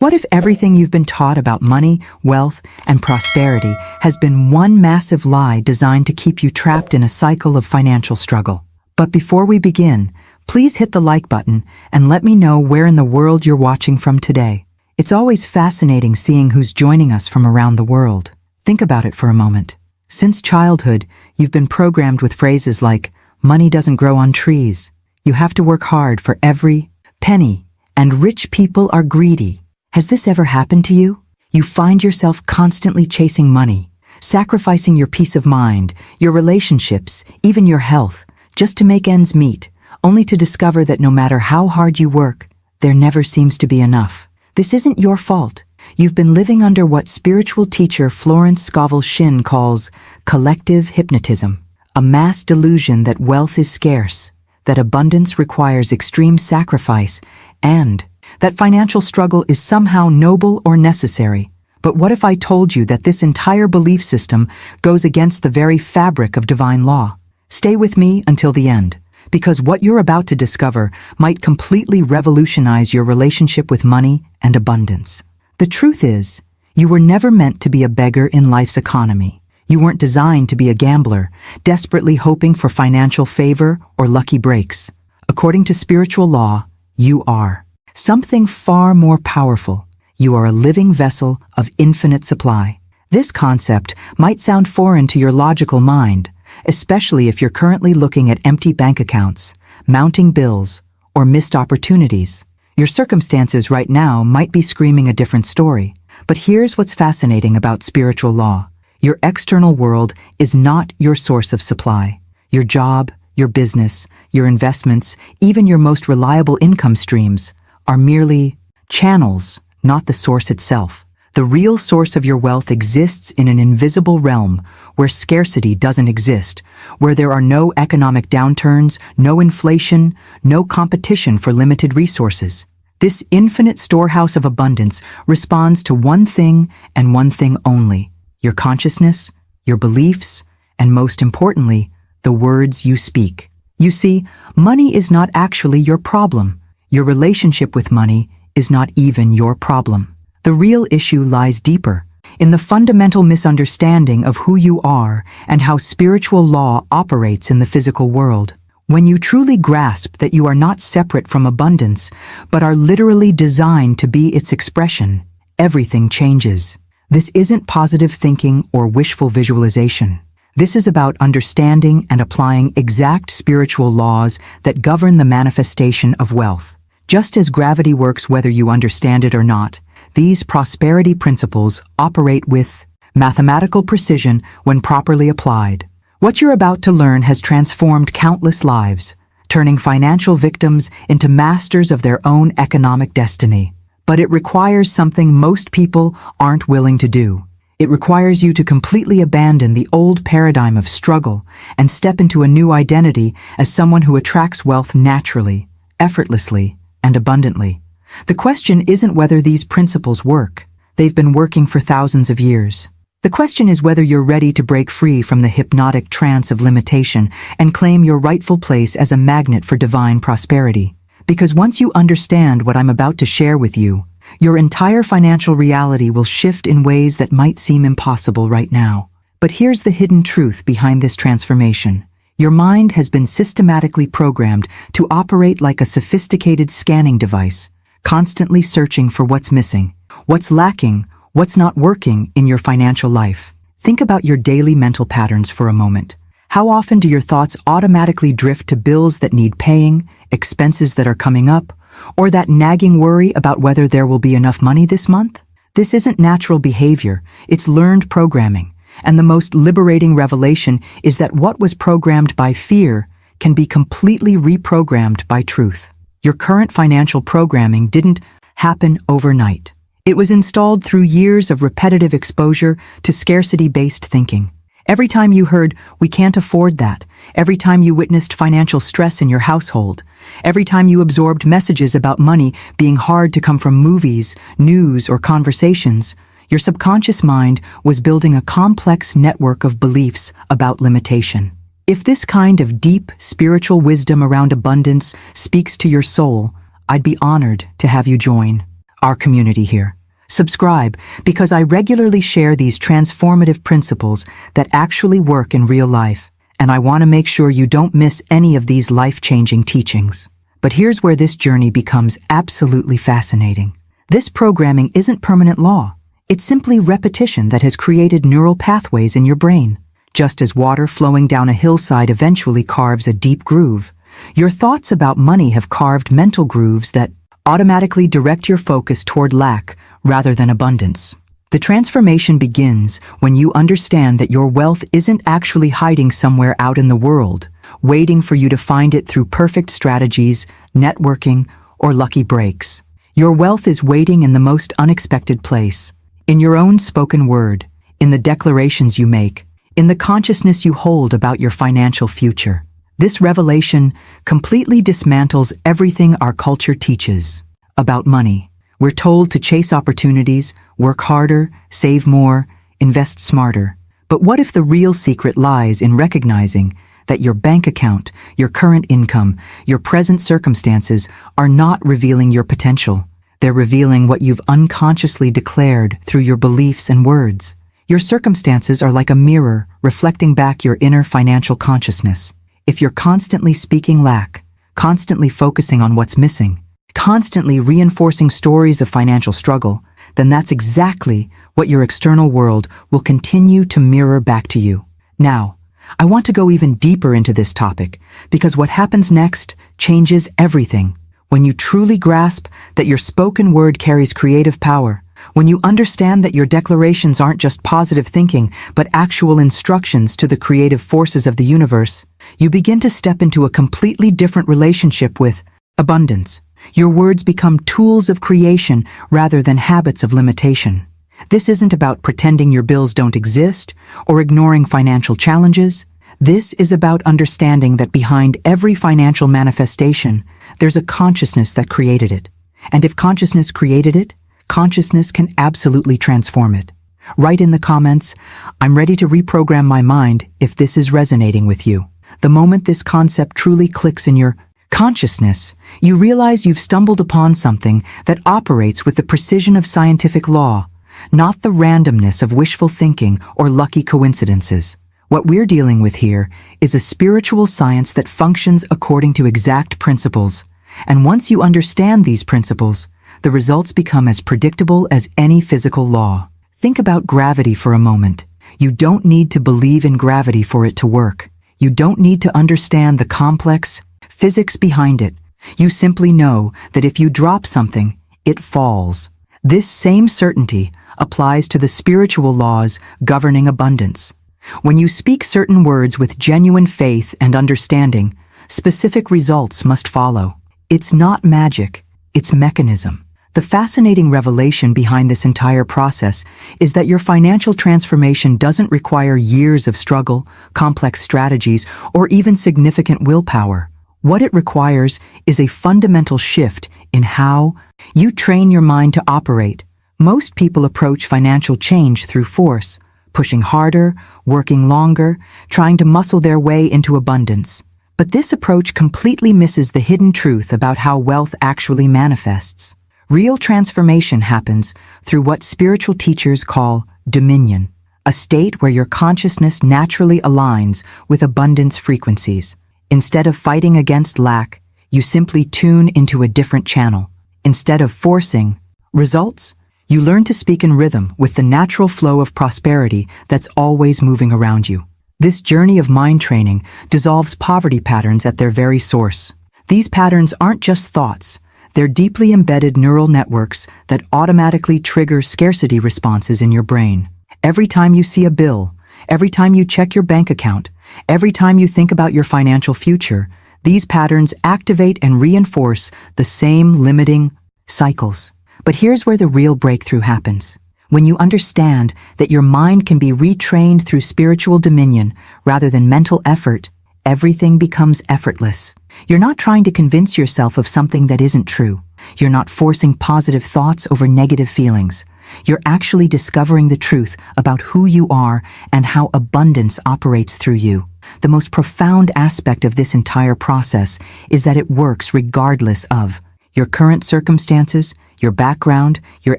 What if everything you've been taught about money, wealth, and prosperity has been one massive lie designed to keep you trapped in a cycle of financial struggle? But before we begin, please hit the like button and let me know where in the world you're watching from today. It's always fascinating seeing who's joining us from around the world. Think about it for a moment. Since childhood, you've been programmed with phrases like, money doesn't grow on trees, you have to work hard for every penny, and rich people are greedy. Has this ever happened to you? You find yourself constantly chasing money, sacrificing your peace of mind, your relationships, even your health, just to make ends meet, only to discover that no matter how hard you work, there never seems to be enough. This isn't your fault. You've been living under what spiritual teacher Florence SCOVELL calls collective hypnotism, a mass delusion that wealth is scarce, that abundance requires extreme sacrifice, and that financial struggle is somehow noble or necessary. But what if I told you that this entire belief system goes against the very fabric of divine law? Stay with me until the end, because what you're about to discover might completely revolutionize your relationship with money and abundance. The truth is, you were never meant to be a beggar in life's economy. You weren't designed to be a gambler, desperately hoping for financial favor or lucky breaks. According to spiritual law, you are something far more powerful. You are a living vessel of infinite supply. This concept might sound foreign to your logical mind, especially if you're currently looking at empty bank accounts, mounting bills, or missed opportunities. Your circumstances right now might be screaming a different story. But here's what's fascinating about spiritual law. Your external world is not your source of supply. Your job, your business, your investments, even your most reliable income streams are merely channels, not the source itself. The real source of your wealth exists in an invisible realm where scarcity doesn't exist, where there are no economic downturns, no inflation, no competition for limited resources. This infinite storehouse of abundance responds to one thing and one thing only: your consciousness, your beliefs, and most importantly, the words you speak. You see, money is not actually your problem. Your relationship with money is not even your problem. The real issue lies deeper, in the fundamental misunderstanding of who you are and how spiritual law operates in the physical world. When you truly grasp that you are not separate from abundance, but are literally designed to be its expression, everything changes. This isn't positive thinking or wishful visualization. This is about understanding and applying exact spiritual laws that govern the manifestation of wealth. Just as gravity works whether you understand it or not, these prosperity principles operate with mathematical precision when properly applied. What you're about to learn has transformed countless lives, turning financial victims into masters of their own economic destiny. But it requires something most people aren't willing to do. It requires you to completely abandon the old paradigm of struggle and step into a new identity as someone who attracts wealth naturally, effortlessly, and abundantly. The question isn't whether these principles work. They've been working for thousands of years. The question is whether you're ready to break free from the hypnotic trance of limitation and claim your rightful place as a magnet for divine prosperity. Because once you understand what I'm about to share with you, your entire financial reality will shift in ways that might seem impossible right now. But here's the hidden truth behind this transformation. Your mind has been systematically programmed to operate like a sophisticated scanning device, constantly searching for what's missing, what's lacking, what's not working in your financial life. Think about your daily mental patterns for a moment. How often do your thoughts automatically drift to bills that need paying, expenses that are coming up, or that nagging worry about whether there will be enough money this month? This isn't natural behavior, it's learned programming. And the most liberating revelation is that what was programmed by fear can be completely reprogrammed by truth. Your current financial programming didn't happen overnight. It was installed through years of repetitive exposure to scarcity-based thinking. Every time you heard, "We can't afford that," every time you witnessed financial stress in your household, every time you absorbed messages about money being hard to come from movies, news, or conversations, your subconscious mind was building a complex network of beliefs about limitation. If this kind of deep spiritual wisdom around abundance speaks to your soul, I'd be honored to have you join. our community here. Subscribe because I regularly share these transformative principles that actually work in real life, and I want to make sure you don't miss any of these life-changing teachings. But here's where this journey becomes absolutely fascinating. This programming isn't permanent law. It's simply repetition that has created neural pathways in your brain. Just as water flowing down a hillside eventually carves a deep groove, your thoughts about money have carved mental grooves that automatically direct your focus toward lack rather than abundance. The transformation begins when you understand that your wealth isn't actually hiding somewhere out in the world, waiting for you to find it through perfect strategies, networking, or lucky breaks. Your wealth is waiting in the most unexpected place, in your own spoken word, in the declarations you make, in the consciousness you hold about your financial future. This revelation completely dismantles everything our culture teaches about money. We're told to chase opportunities, work harder, save more, invest smarter. But what if the real secret lies in recognizing that your bank account, your current income, your present circumstances are not revealing your potential? They're revealing what you've unconsciously declared through your beliefs and words. Your circumstances are like a mirror reflecting back your inner financial consciousness. If you're constantly speaking lack, constantly focusing on what's missing, constantly reinforcing stories of financial struggle, then that's exactly what your external world will continue to mirror back to you. Now, I want to go even deeper into this topic because what happens next changes everything. When you truly grasp that your spoken word carries creative power, when you understand that your declarations aren't just positive thinking, but actual instructions to the creative forces of the universe, you begin to step into a completely different relationship with abundance. Your words become tools of creation rather than habits of limitation. This isn't about pretending your bills don't exist or ignoring financial challenges. This is about understanding that behind every financial manifestation, there's a consciousness that created it. And if consciousness created it, consciousness can absolutely transform it. Write in the comments, I'm ready to reprogram my mind if this is resonating with you. The moment this concept truly clicks in your consciousness, you realize you've stumbled upon something that operates with the precision of scientific law, not the randomness of wishful thinking or lucky coincidences. What we're dealing with here is a spiritual science that functions according to exact principles. And once you understand these principles, the results become as predictable as any physical law. Think about gravity for a moment. You don't need to believe in gravity for it to work. You don't need to understand the complex physics behind it. You simply know that if you drop something, it falls. This same certainty applies to the spiritual laws governing abundance. When you speak certain words with genuine faith and understanding, specific results must follow. It's not magic, it's mechanism. The fascinating revelation behind this entire process is that your financial transformation doesn't require years of struggle, complex strategies, or even significant willpower. What it requires is a fundamental shift in how you train your mind to operate. Most people approach financial change through force, pushing harder, working longer, trying to muscle their way into abundance. But this approach completely misses the hidden truth about how wealth actually manifests. Real transformation happens through what spiritual teachers call dominion, a state where your consciousness naturally aligns with abundance frequencies. Instead of fighting against lack, you simply tune into a different channel. Instead of forcing results, you learn to speak in rhythm with the natural flow of prosperity that's always moving around you. This journey of mind training dissolves poverty patterns at their very source. These patterns aren't just thoughts. They're deeply embedded neural networks that automatically trigger scarcity responses in your brain. Every time you see a bill, every time you check your bank account, every time you think about your financial future, these patterns activate and reinforce the same limiting cycles. But here's where the real breakthrough happens. When you understand that your mind can be retrained through spiritual dominion rather than mental effort, everything becomes effortless. You're not trying to convince yourself of something that isn't true. You're not forcing positive thoughts over negative feelings. You're actually discovering the truth about who you are and how abundance operates through you. The most profound aspect of this entire process is that it works regardless of your current circumstances, your background, your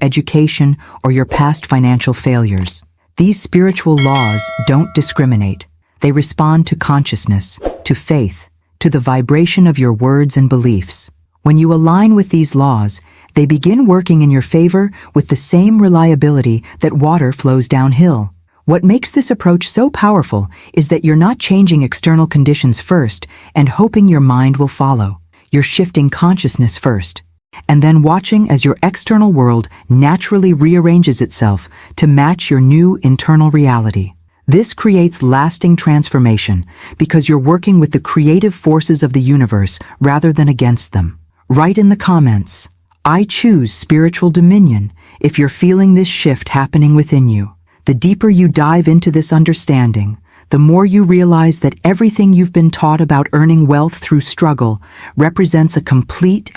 education, or your past financial failures. These spiritual laws don't discriminate. They respond to consciousness, to faith, to the vibration of your words and beliefs. When you align with these laws, they begin working in your favor with the same reliability that water flows downhill. What makes this approach so powerful is that you're not changing external conditions first and hoping your mind will follow. You're shifting consciousness first, and then watching as your external world naturally rearranges itself to match your new internal reality. This creates lasting transformation because you're working with the creative forces of the universe rather than against them. Write in the comments, "I choose spiritual dominion," if you're feeling this shift happening within you. The deeper you dive into this understanding, the more you realize that everything you've been taught about earning wealth through struggle represents a complete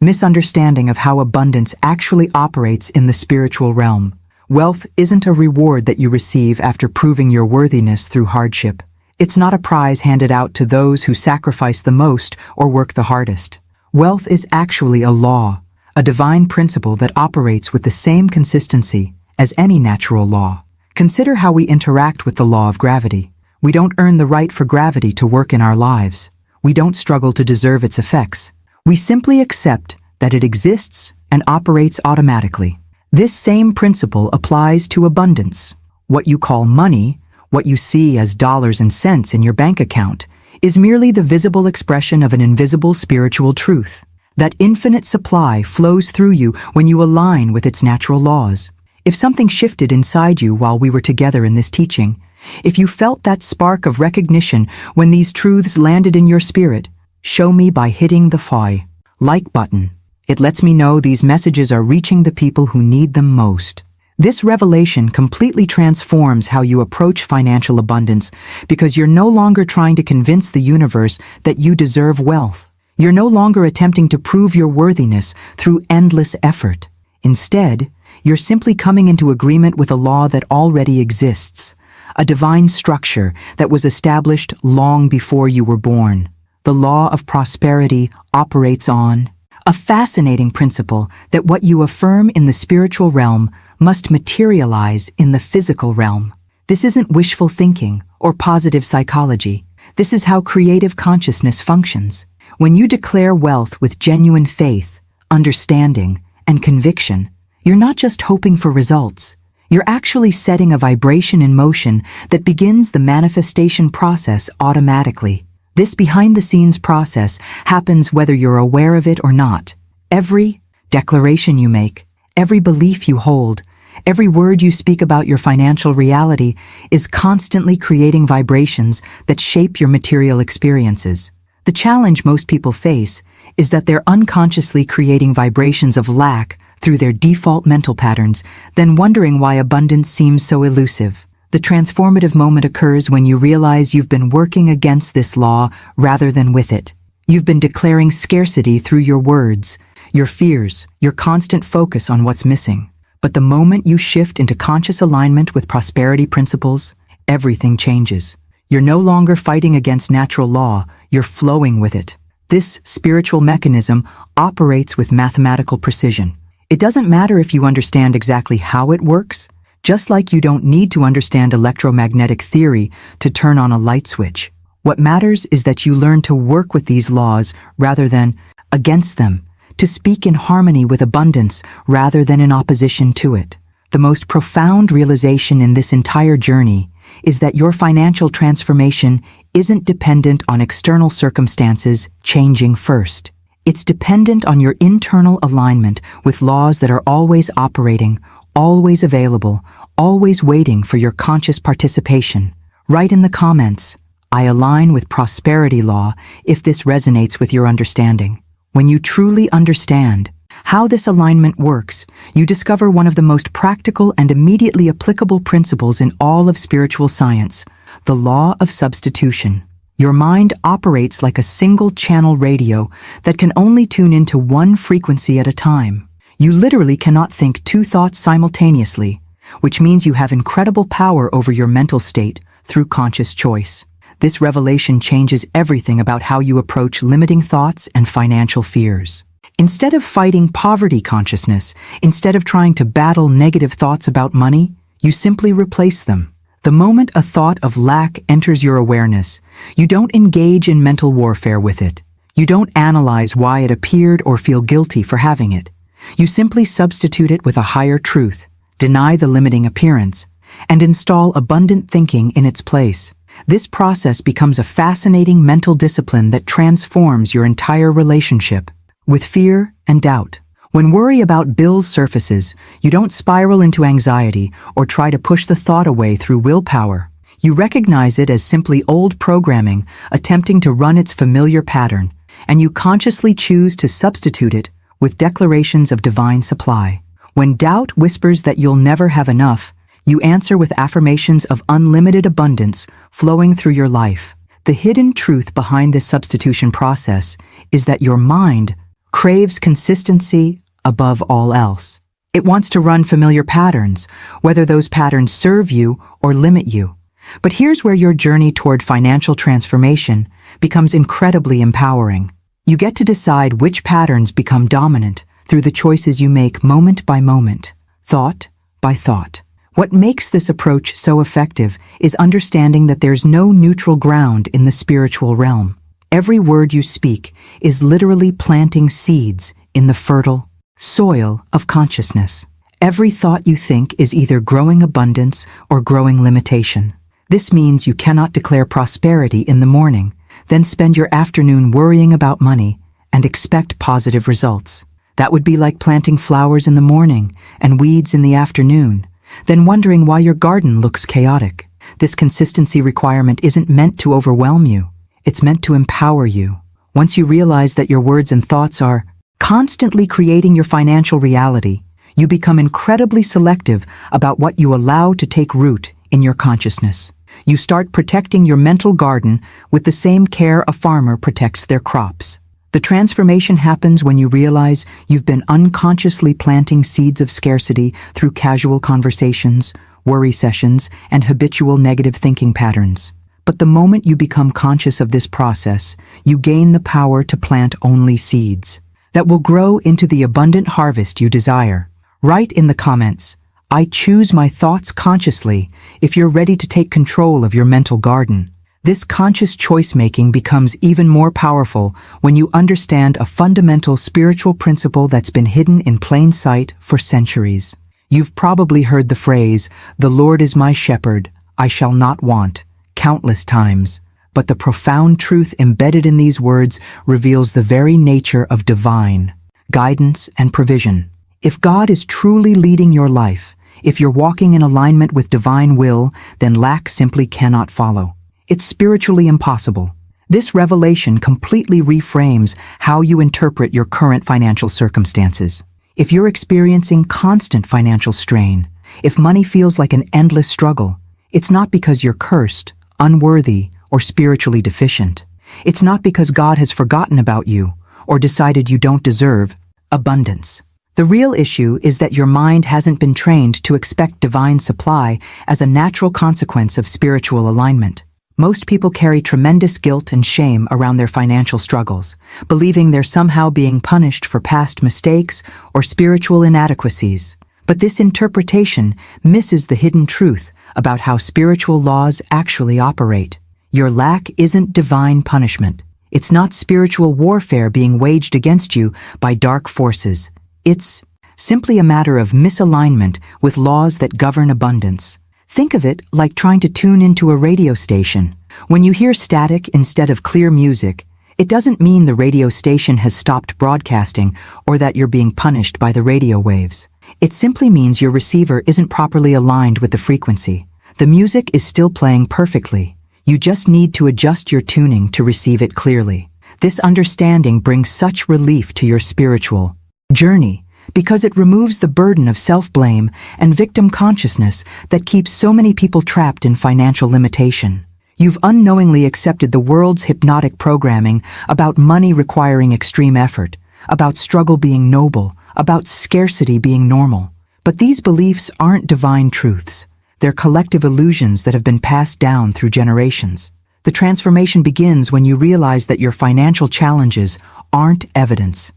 misunderstanding of how abundance actually operates in the spiritual realm. Wealth isn't a reward that you receive after proving your worthiness through hardship. It's not a prize handed out to those who sacrifice the most or work the hardest. Wealth is actually a law, a divine principle that operates with the same consistency as any natural law. Consider how we interact with the law of gravity. We don't earn the right for gravity to work in our lives. We don't struggle to deserve its effects. We simply accept that it exists and operates automatically. This same principle applies to abundance. What you call money, what you see as dollars and cents in your bank account, is merely the visible expression of an invisible spiritual truth. That infinite supply flows through you when you align with its natural laws. If something shifted inside you while we were together in this teaching, if you felt that spark of recognition when these truths landed in your spirit, show me by hitting the like button. It lets me know these messages are reaching the people who need them most. This revelation completely transforms how you approach financial abundance because you're no longer trying to convince the universe that you deserve wealth. You're no longer attempting to prove your worthiness through endless effort. Instead, you're simply coming into agreement with a law that already exists, a divine structure that was established long before you were born. The law of prosperity operates on a fascinating principle that what you affirm in the spiritual realm must materialize in the physical realm. This isn't wishful thinking or positive psychology. This is how creative consciousness functions. When you declare wealth with genuine faith, understanding, and conviction, you're not just hoping for results. You're actually setting a vibration in motion that begins the manifestation process automatically. This behind-the-scenes process happens whether you're aware of it or not. Every declaration you make, every belief you hold, every word you speak about your financial reality is constantly creating vibrations that shape your material experiences. The challenge most people face is that they're unconsciously creating vibrations of lack through their default mental patterns, then wondering why abundance seems so elusive. The transformative moment occurs when you realize you've been working against this law rather than with it. You've been declaring scarcity through your words, your fears, your constant focus on what's missing. But the moment you shift into conscious alignment with prosperity principles, everything changes. You're no longer fighting against natural law, you're flowing with it. This spiritual mechanism operates with mathematical precision. It doesn't matter if you understand exactly how it works, just like you don't need to understand electromagnetic theory to turn on a light switch. What matters is that you learn to work with these laws rather than against them, to speak in harmony with abundance rather than in opposition to it. The most profound realization in this entire journey is that your financial transformation isn't dependent on external circumstances changing first. It's dependent on your internal alignment with laws that are always operating, always available, always waiting for your conscious participation. Write in the comments, "I align with prosperity law," if this resonates with your understanding. When you truly understand how this alignment works, you discover one of the most practical and immediately applicable principles in all of spiritual science, the law of substitution. Your mind operates like a single-channel radio that can only tune into one frequency at a time. You literally cannot think two thoughts simultaneously, which means you have incredible power over your mental state through conscious choice. This revelation changes everything about how you approach limiting thoughts and financial fears. Instead of fighting poverty consciousness, instead of trying to battle negative thoughts about money, you simply replace them. The moment a thought of lack enters your awareness, you don't engage in mental warfare with it. You don't analyze why it appeared or feel guilty for having it. You simply substitute it with a higher truth, deny the limiting appearance, and install abundant thinking in its place. This process becomes a fascinating mental discipline that transforms your entire relationship with fear and doubt. When worry about bills surfaces, you don't spiral into anxiety or try to push the thought away through willpower. You recognize it as simply old programming attempting to run its familiar pattern, and you consciously choose to substitute it with declarations of divine supply. When doubt whispers that you'll never have enough, you answer with affirmations of unlimited abundance flowing through your life. The hidden truth behind this substitution process is that your mind craves consistency above all else. It wants to run familiar patterns, whether those patterns serve you or limit you. But here's where your journey toward financial transformation becomes incredibly empowering. You get to decide which patterns become dominant through the choices you make moment by moment, thought by thought. What makes this approach so effective is understanding that there's no neutral ground in the spiritual realm. Every word you speak is literally planting seeds in the fertile soil of consciousness. Every thought you think is either growing abundance or growing limitation. This means you cannot declare prosperity in the morning, then spend your afternoon worrying about money and expect positive results. That would be like planting flowers in the morning and weeds in the afternoon, then wondering why your garden looks chaotic. This consistency requirement isn't meant to overwhelm you. It's meant to empower you. Once you realize that your words and thoughts are constantly creating your financial reality, you become incredibly selective about what you allow to take root in your consciousness. You start protecting your mental garden with the same care a farmer protects their crops. The transformation happens when you realize you've been unconsciously planting seeds of scarcity through casual conversations, worry sessions, and habitual negative thinking patterns. But the moment you become conscious of this process, you gain the power to plant only seeds that will grow into the abundant harvest you desire. Write in the comments, "I choose my thoughts consciously," if you're ready to take control of your mental garden. This conscious choice-making becomes even more powerful when you understand a fundamental spiritual principle that's been hidden in plain sight for centuries. You've probably heard the phrase, "The Lord is my shepherd, I shall not want," countless times. But the profound truth embedded in these words reveals the very nature of divine guidance and provision. If God is truly leading your life, if you're walking in alignment with divine will, then lack simply cannot follow. It's spiritually impossible. This revelation completely reframes how you interpret your current financial circumstances. If you're experiencing constant financial strain, if money feels like an endless struggle, it's not because you're cursed, unworthy, or spiritually deficient. It's not because God has forgotten about you or decided you don't deserve abundance. The real issue is that your mind hasn't been trained to expect divine supply as a natural consequence of spiritual alignment. Most people carry tremendous guilt and shame around their financial struggles, believing they're somehow being punished for past mistakes or spiritual inadequacies. But this interpretation misses the hidden truth about how spiritual laws actually operate. Your lack isn't divine punishment. It's not spiritual warfare being waged against you by dark forces. It's simply a matter of misalignment with laws that govern abundance. Think of it like trying to tune into a radio station. When you hear static instead of clear music, it doesn't mean the radio station has stopped broadcasting or that you're being punished by the radio waves. It simply means your receiver isn't properly aligned with the frequency. The music is still playing perfectly. You just need to adjust your tuning to receive it clearly. This understanding brings such relief to your spiritual journey because it removes the burden of self-blame and victim consciousness that keeps so many people trapped in financial limitation. You've unknowingly accepted the world's hypnotic programming about money requiring extreme effort, about struggle being noble, about scarcity being normal. But these beliefs aren't divine truths. They're collective illusions that have been passed down through generations. The transformation begins when you realize that your financial challenges aren't evidence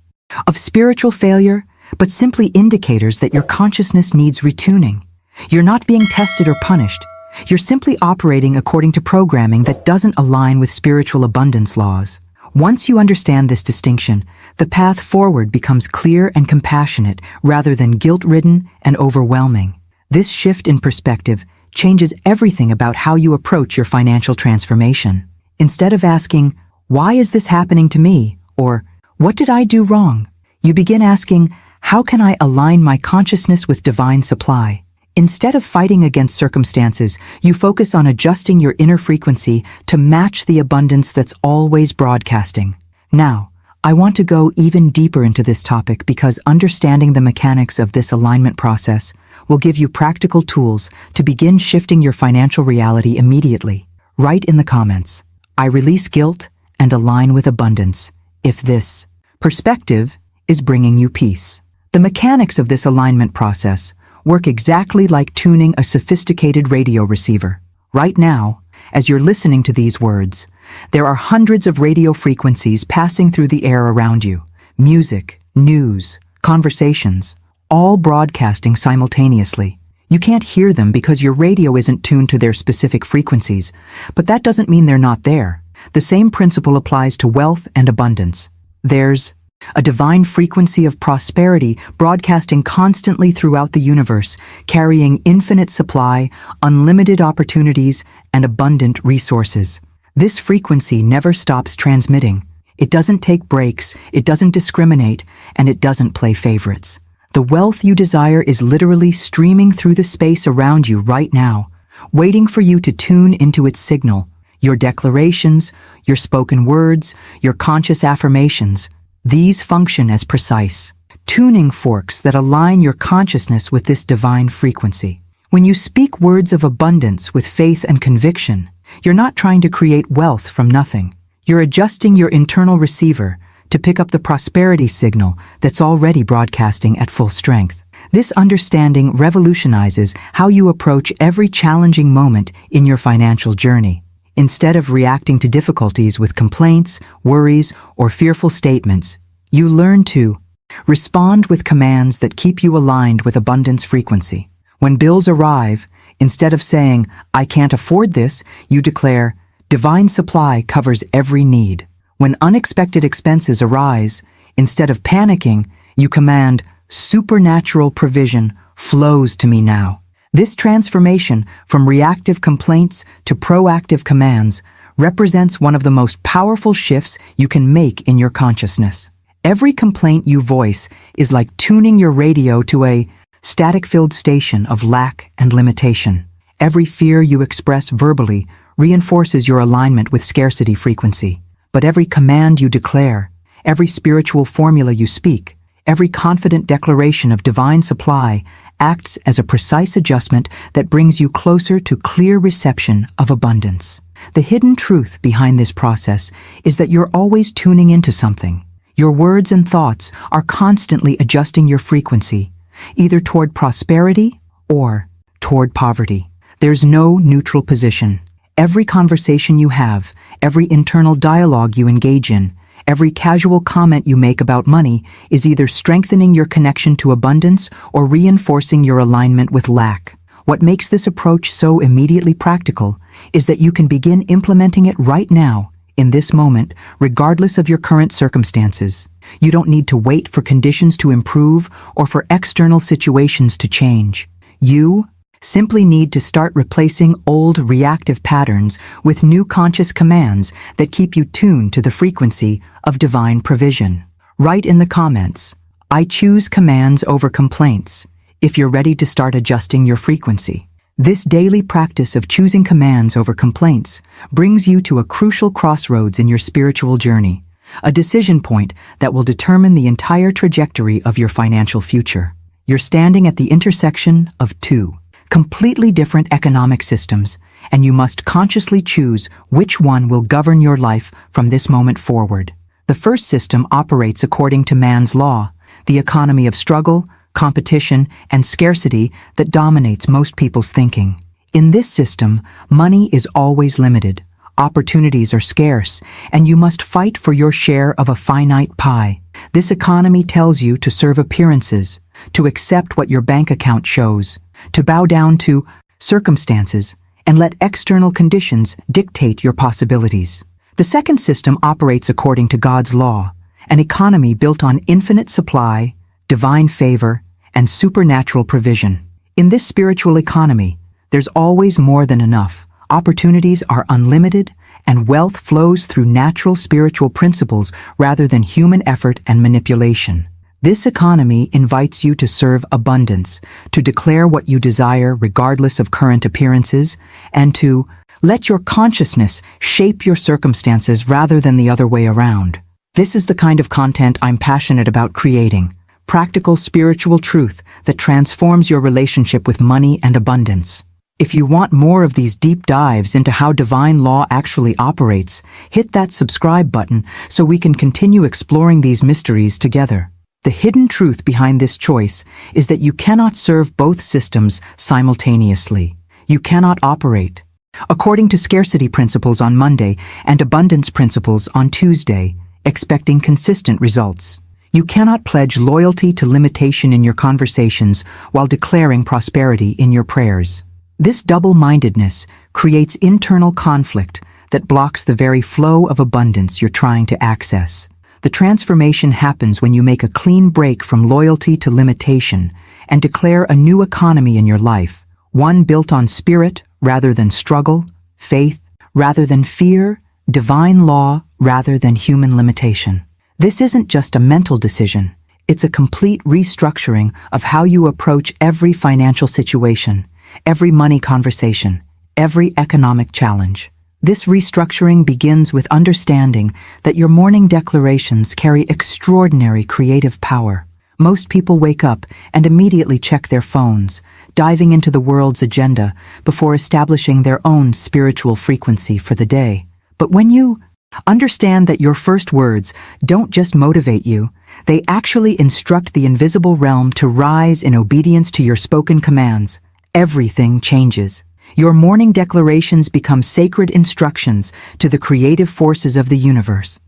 of spiritual failure, but simply indicators that your consciousness needs retuning. You're not being tested or punished. You're simply operating according to programming that doesn't align with spiritual abundance laws. Once you understand this distinction, the path forward becomes clear and compassionate rather than guilt-ridden and overwhelming. This shift in perspective changes everything about how you approach your financial transformation. Instead of asking, "Why is this happening to me?" or "What did I do wrong?" you begin asking, "How can I align my consciousness with divine supply?" Instead of fighting against circumstances, you focus on adjusting your inner frequency to match the abundance that's always broadcasting. Now, I want to go even deeper into this topic because understanding the mechanics of this alignment process will give you practical tools to begin shifting your financial reality immediately. Write in the comments, "I release guilt and align with abundance," if this perspective is bringing you peace. The mechanics of this alignment process work exactly like tuning a sophisticated radio receiver. Right now, as you're listening to these words, there are hundreds of radio frequencies passing through the air around you. Music, news, conversations, all broadcasting simultaneously. You can't hear them because your radio isn't tuned to their specific frequencies, but that doesn't mean they're not there. The same principle applies to wealth and abundance. There's a divine frequency of prosperity broadcasting constantly throughout the universe, carrying infinite supply, unlimited opportunities, and abundant resources. This frequency never stops transmitting. It doesn't take breaks, it doesn't discriminate, and it doesn't play favorites. The wealth you desire is literally streaming through the space around you right now, waiting for you to tune into its signal. Your declarations, your spoken words, your conscious affirmations, these function as precise tuning forks that align your consciousness with this divine frequency. When you speak words of abundance with faith and conviction, you're not trying to create wealth from nothing. You're adjusting your internal receiver to pick up the prosperity signal that's already broadcasting at full strength. This understanding revolutionizes how you approach every challenging moment in your financial journey. Instead of reacting to difficulties with complaints, worries, or fearful statements, you learn to respond with commands that keep you aligned with abundance frequency. When bills arrive, instead of saying, "I can't afford this," you declare, "Divine supply covers every need." When unexpected expenses arise, instead of panicking, you command, "Supernatural provision flows to me now." This transformation from reactive complaints to proactive commands represents one of the most powerful shifts you can make in your consciousness. Every complaint you voice is like tuning your radio to a static-filled station of lack and limitation. Every fear you express verbally reinforces your alignment with scarcity frequency. But every command you declare, every spiritual formula you speak, every confident declaration of divine supply acts as a precise adjustment that brings you closer to clear reception of abundance. The hidden truth behind this process is that you're always tuning into something. Your words and thoughts are constantly adjusting your frequency, either toward prosperity or toward poverty. There's no neutral position. Every conversation you have, every internal dialogue you engage in, every casual comment you make about money is either strengthening your connection to abundance or reinforcing your alignment with lack. What makes this approach so immediately practical is that you can begin implementing it right now, in this moment, regardless of your current circumstances. You don't need to wait for conditions to improve or for external situations to change. You simply need to start replacing old reactive patterns with new conscious commands that keep you tuned to the frequency of divine provision. Write in the comments, "I choose commands over complaints," if you're ready to start adjusting your frequency. This daily practice of choosing commands over complaints brings you to a crucial crossroads in your spiritual journey, a decision point that will determine the entire trajectory of your financial future. You're standing at the intersection of two completely different economic systems, and you must consciously choose which one will govern your life from this moment forward. The first system operates according to man's law, the economy of struggle, competition, and scarcity that dominates most people's thinking. In this system, money is always limited, opportunities are scarce, and you must fight for your share of a finite pie. This economy tells you to serve appearances, to accept what your bank account shows, to bow down to circumstances, and let external conditions dictate your possibilities. The second system operates according to God's law, an economy built on infinite supply, divine favor, and supernatural provision. In this spiritual economy, there's always more than enough. Opportunities are unlimited, and wealth flows through natural spiritual principles rather than human effort and manipulation. This economy invites you to serve abundance, to declare what you desire regardless of current appearances, and to let your consciousness shape your circumstances rather than the other way around. This is the kind of content I'm passionate about creating. Practical spiritual truth that transforms your relationship with money and abundance. If you want more of these deep dives into how divine law actually operates, hit that subscribe button so we can continue exploring these mysteries together. The hidden truth behind this choice is that you cannot serve both systems simultaneously. You cannot operate according to scarcity principles on Monday and abundance principles on Tuesday, expecting consistent results. You cannot pledge loyalty to limitation in your conversations while declaring prosperity in your prayers. This double-mindedness creates internal conflict that blocks the very flow of abundance you're trying to access. The transformation happens when you make a clean break from loyalty to limitation and declare a new economy in your life, one built on spirit rather than struggle, faith rather than fear, divine law rather than human limitation. This isn't just a mental decision. It's a complete restructuring of how you approach every financial situation, every money conversation, every economic challenge. This restructuring begins with understanding that your morning declarations carry extraordinary creative power. Most people wake up and immediately check their phones, diving into the world's agenda before establishing their own spiritual frequency for the day. But when you understand that your first words don't just motivate you, they actually instruct the invisible realm to rise in obedience to your spoken commands, everything changes. Your morning declarations become sacred instructions to the creative forces of the universe.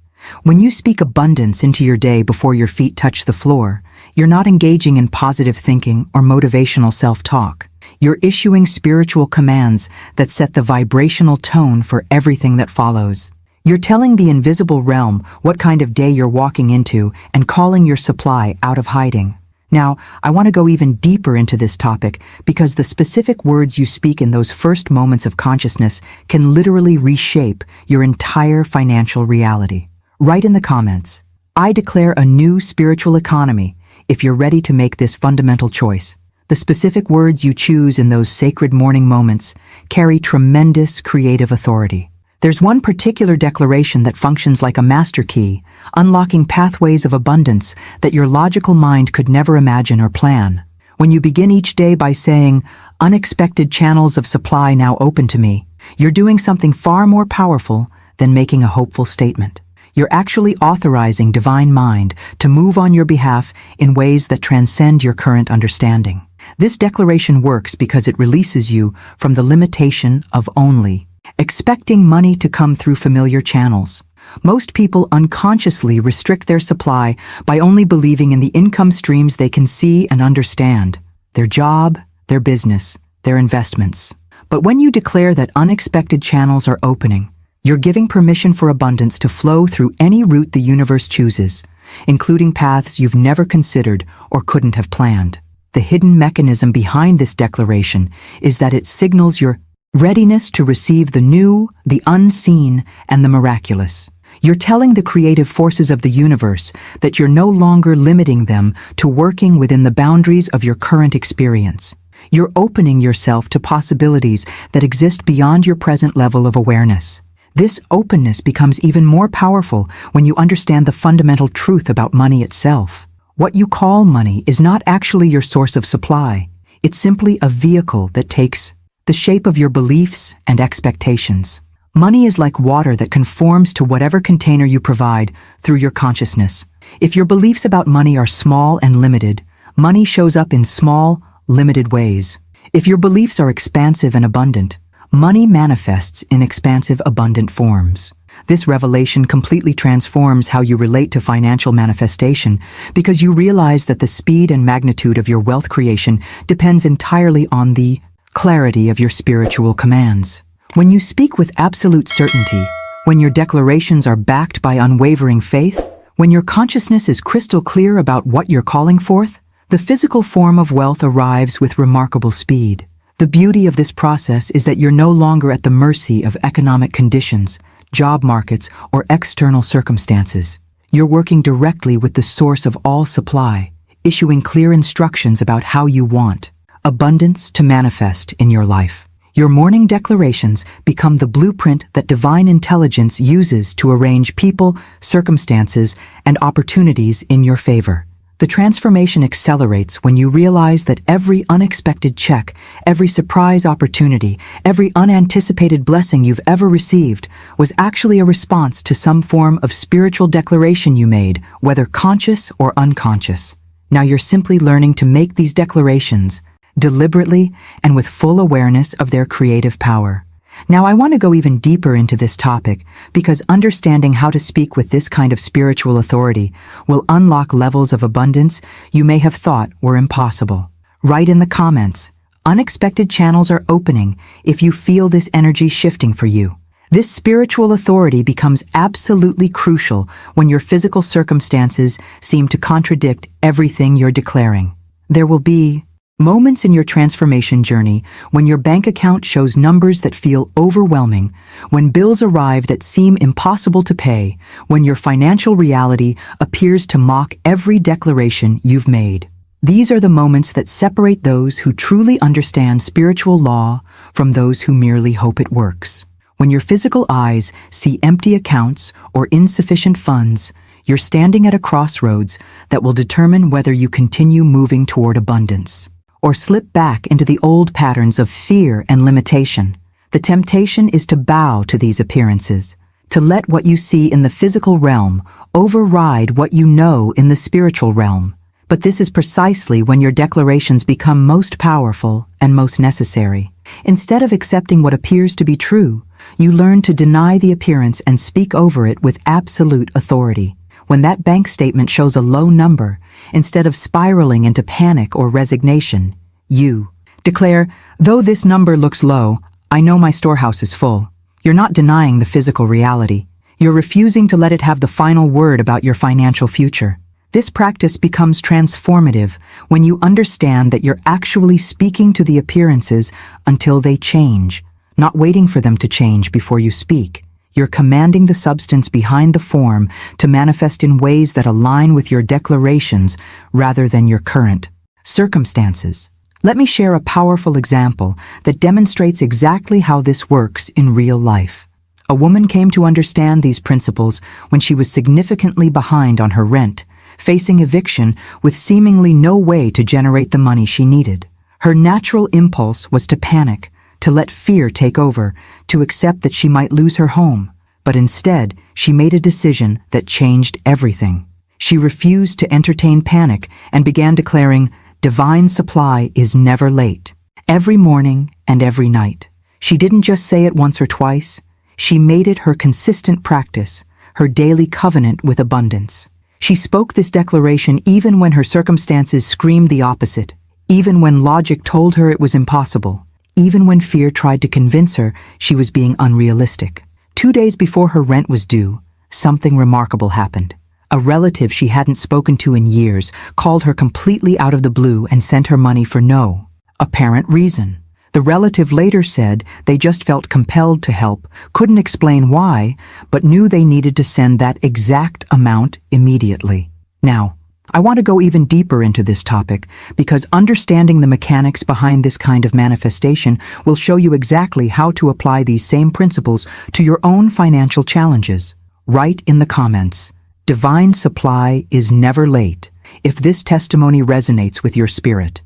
When you speak abundance into your day before your feet touch the floor, you're not engaging in positive thinking or motivational self-talk. You're issuing spiritual commands that set the vibrational tone for everything that follows. You're telling the invisible realm what kind of day you're walking into and calling your supply out of hiding. Now, I want to go even deeper into this topic because the specific words you speak in those first moments of consciousness can literally reshape your entire financial reality. Write in the comments, "I declare a new spiritual economy," if you're ready to make this fundamental choice. The specific words you choose in those sacred morning moments carry tremendous creative authority. There's one particular declaration that functions like a master key, unlocking pathways of abundance that your logical mind could never imagine or plan. When you begin each day by saying, "Unexpected channels of supply now open to me," you're doing something far more powerful than making a hopeful statement. You're actually authorizing divine mind to move on your behalf in ways that transcend your current understanding. This declaration works because it releases you from the limitation of only expecting money to come through familiar channels. Most people unconsciously restrict their supply by only believing in the income streams they can see and understand: their job, their business, their investments. But when you declare that unexpected channels are opening, you're giving permission for abundance to flow through any route the universe chooses, including paths you've never considered or couldn't have planned. The hidden mechanism behind this declaration is that it signals your readiness to receive the new, the unseen, and the miraculous. You're telling the creative forces of the universe that you're no longer limiting them to working within the boundaries of your current experience. You're opening yourself to possibilities that exist beyond your present level of awareness. This openness becomes even more powerful when you understand the fundamental truth about money itself. What you call money is not actually your source of supply. It's simply a vehicle that takes the shape of your beliefs and expectations. Money is like water that conforms to whatever container you provide through your consciousness. If your beliefs about money are small and limited, money shows up in small, limited ways. If your beliefs are expansive and abundant, money manifests in expansive, abundant forms. This revelation completely transforms how you relate to financial manifestation because you realize that the speed and magnitude of your wealth creation depends entirely on the clarity of your spiritual commands. When you speak with absolute certainty, when your declarations are backed by unwavering faith, when your consciousness is crystal clear about what you're calling forth, the physical form of wealth arrives with remarkable speed. The beauty of this process is that you're no longer at the mercy of economic conditions, job markets, or external circumstances. You're working directly with the source of all supply, issuing clear instructions about how you want abundance to manifest in your life. Your morning declarations become the blueprint that divine intelligence uses to arrange people, circumstances, and opportunities in your favor. The transformation accelerates when you realize that every unexpected check, every surprise opportunity, every unanticipated blessing you've ever received was actually a response to some form of spiritual declaration you made, whether conscious or unconscious. Now you're simply learning to make these declarations deliberately and with full awareness of their creative power. Now I want to go even deeper into this topic because understanding how to speak with this kind of spiritual authority will unlock levels of abundance you may have thought were impossible. Write in the comments, unexpected channels are opening if you feel this energy shifting for you. This spiritual authority becomes absolutely crucial when your physical circumstances seem to contradict everything you're declaring. There will be moments in your transformation journey when your bank account shows numbers that feel overwhelming, when bills arrive that seem impossible to pay, when your financial reality appears to mock every declaration you've made. These are the moments that separate those who truly understand spiritual law from those who merely hope it works. When your physical eyes see empty accounts or insufficient funds, you're standing at a crossroads that will determine whether you continue moving toward abundance or slip back into the old patterns of fear and limitation. The temptation is to bow to these appearances, to let what you see in the physical realm override what you know in the spiritual realm. But this is precisely when your declarations become most powerful and most necessary. Instead of accepting what appears to be true, you learn to deny the appearance and speak over it with absolute authority. When that bank statement shows a low number, instead of spiraling into panic or resignation, you declare, "Though this number looks low, I know my storehouse is full." You're not denying the physical reality. You're refusing to let it have the final word about your financial future. This practice becomes transformative when you understand that you're actually speaking to the appearances until they change, not waiting for them to change before you speak. You're commanding the substance behind the form to manifest in ways that align with your declarations rather than your current circumstances. Let me share a powerful example that demonstrates exactly how this works in real life. A woman came to understand these principles when she was significantly behind on her rent, facing eviction with seemingly no way to generate the money she needed. Her natural impulse was to panic, to let fear take over, to accept that she might lose her home. But instead, she made a decision that changed everything. She refused to entertain panic and began declaring, "Divine supply is never late," every morning and every night. She didn't just say it once or twice. She made it her consistent practice, her daily covenant with abundance. She spoke this declaration even when her circumstances screamed the opposite, even when logic told her it was impossible, even when fear tried to convince her she was being unrealistic. 2 days before her rent was due, something remarkable happened. A relative she hadn't spoken to in years called her completely out of the blue and sent her money for no apparent reason. The relative later said they just felt compelled to help, couldn't explain why, but knew they needed to send that exact amount immediately. Now, I want to go even deeper into this topic because understanding the mechanics behind this kind of manifestation will show you exactly how to apply these same principles to your own financial challenges. Write in the comments, "Divine supply is never late," if this testimony resonates with your spirit.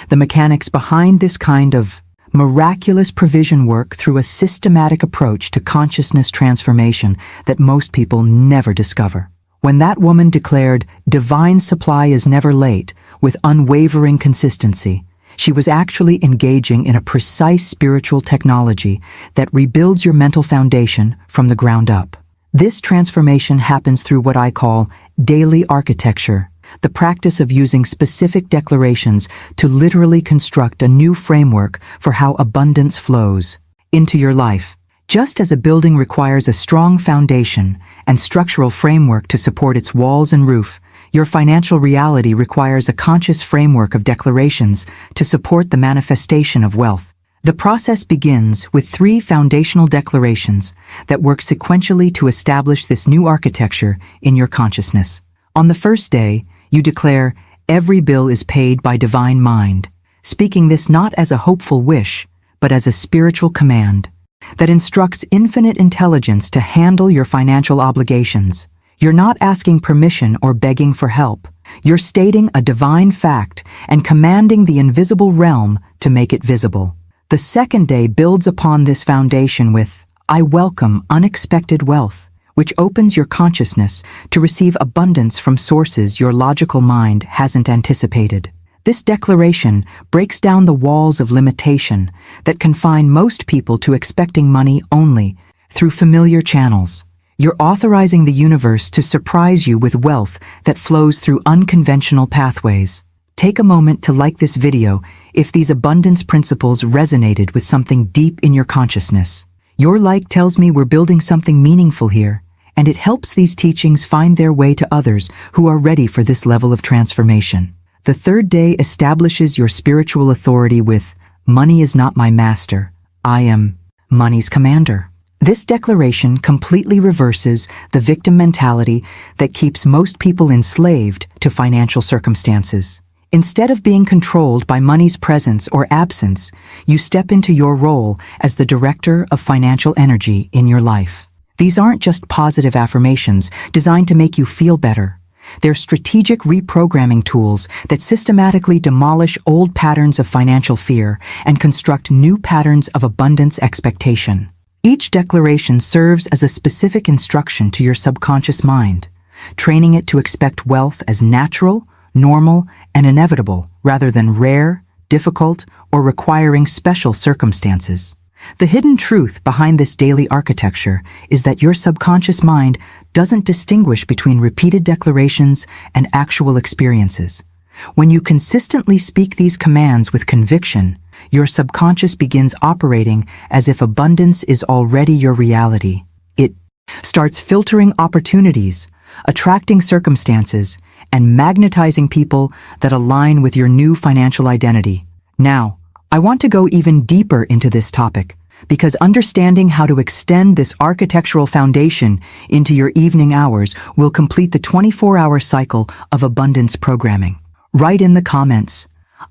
The mechanics behind this kind of miraculous provision work through a systematic approach to consciousness transformation that most people never discover. When that woman declared, "Divine supply is never late," with unwavering consistency, She was actually engaging in a precise spiritual technology that rebuilds your mental foundation from the ground up. This transformation happens through what I call daily architecture, the practice of using specific declarations to literally construct a new framework for how abundance flows into your life. Just as a building requires a strong foundation and structural framework to support its walls and roof, your financial reality requires a conscious framework of declarations to support the manifestation of wealth. The process begins with 3 foundational declarations that work sequentially to establish this new architecture in your consciousness. On the first day, you declare, "Every bill is paid by divine mind," speaking this not as a hopeful wish, but as a spiritual command that instructs infinite intelligence to handle your financial obligations. You're not asking permission or begging for help. You're stating a divine fact and commanding the invisible realm to make it visible. The second day builds upon this foundation with, "I welcome unexpected wealth," which opens your consciousness to receive abundance from sources your logical mind hasn't anticipated. This declaration breaks down the walls of limitation that confine most people to expecting money only through familiar channels. You're authorizing the universe to surprise you with wealth that flows through unconventional pathways. Take a moment to like this video if these abundance principles resonated with something deep in your consciousness. Your like tells me we're building something meaningful here, and it helps these teachings find their way to others who are ready for this level of transformation. The third day establishes your spiritual authority with, "Money is not my master. I am money's commander." This declaration completely reverses the victim mentality that keeps most people enslaved to financial circumstances. Instead of being controlled by money's presence or absence, you step into your role as the director of financial energy in your life. These aren't just positive affirmations designed to make you feel better. They're strategic reprogramming tools that systematically demolish old patterns of financial fear and construct new patterns of abundance expectation. Each declaration serves as a specific instruction to your subconscious mind, training it to expect wealth as natural, normal, and inevitable rather than rare, difficult, or requiring special circumstances. The hidden truth behind this daily architecture is that your subconscious mind doesn't distinguish between repeated declarations and actual experiences. When you consistently speak these commands with conviction, your subconscious begins operating as if abundance is already your reality. It starts filtering opportunities, attracting circumstances, and magnetizing people that align with your new financial identity. Now, I want to go even deeper into this topic, because understanding how to extend this architectural foundation into your evening hours will complete the 24-hour cycle of abundance programming. Write in the comments,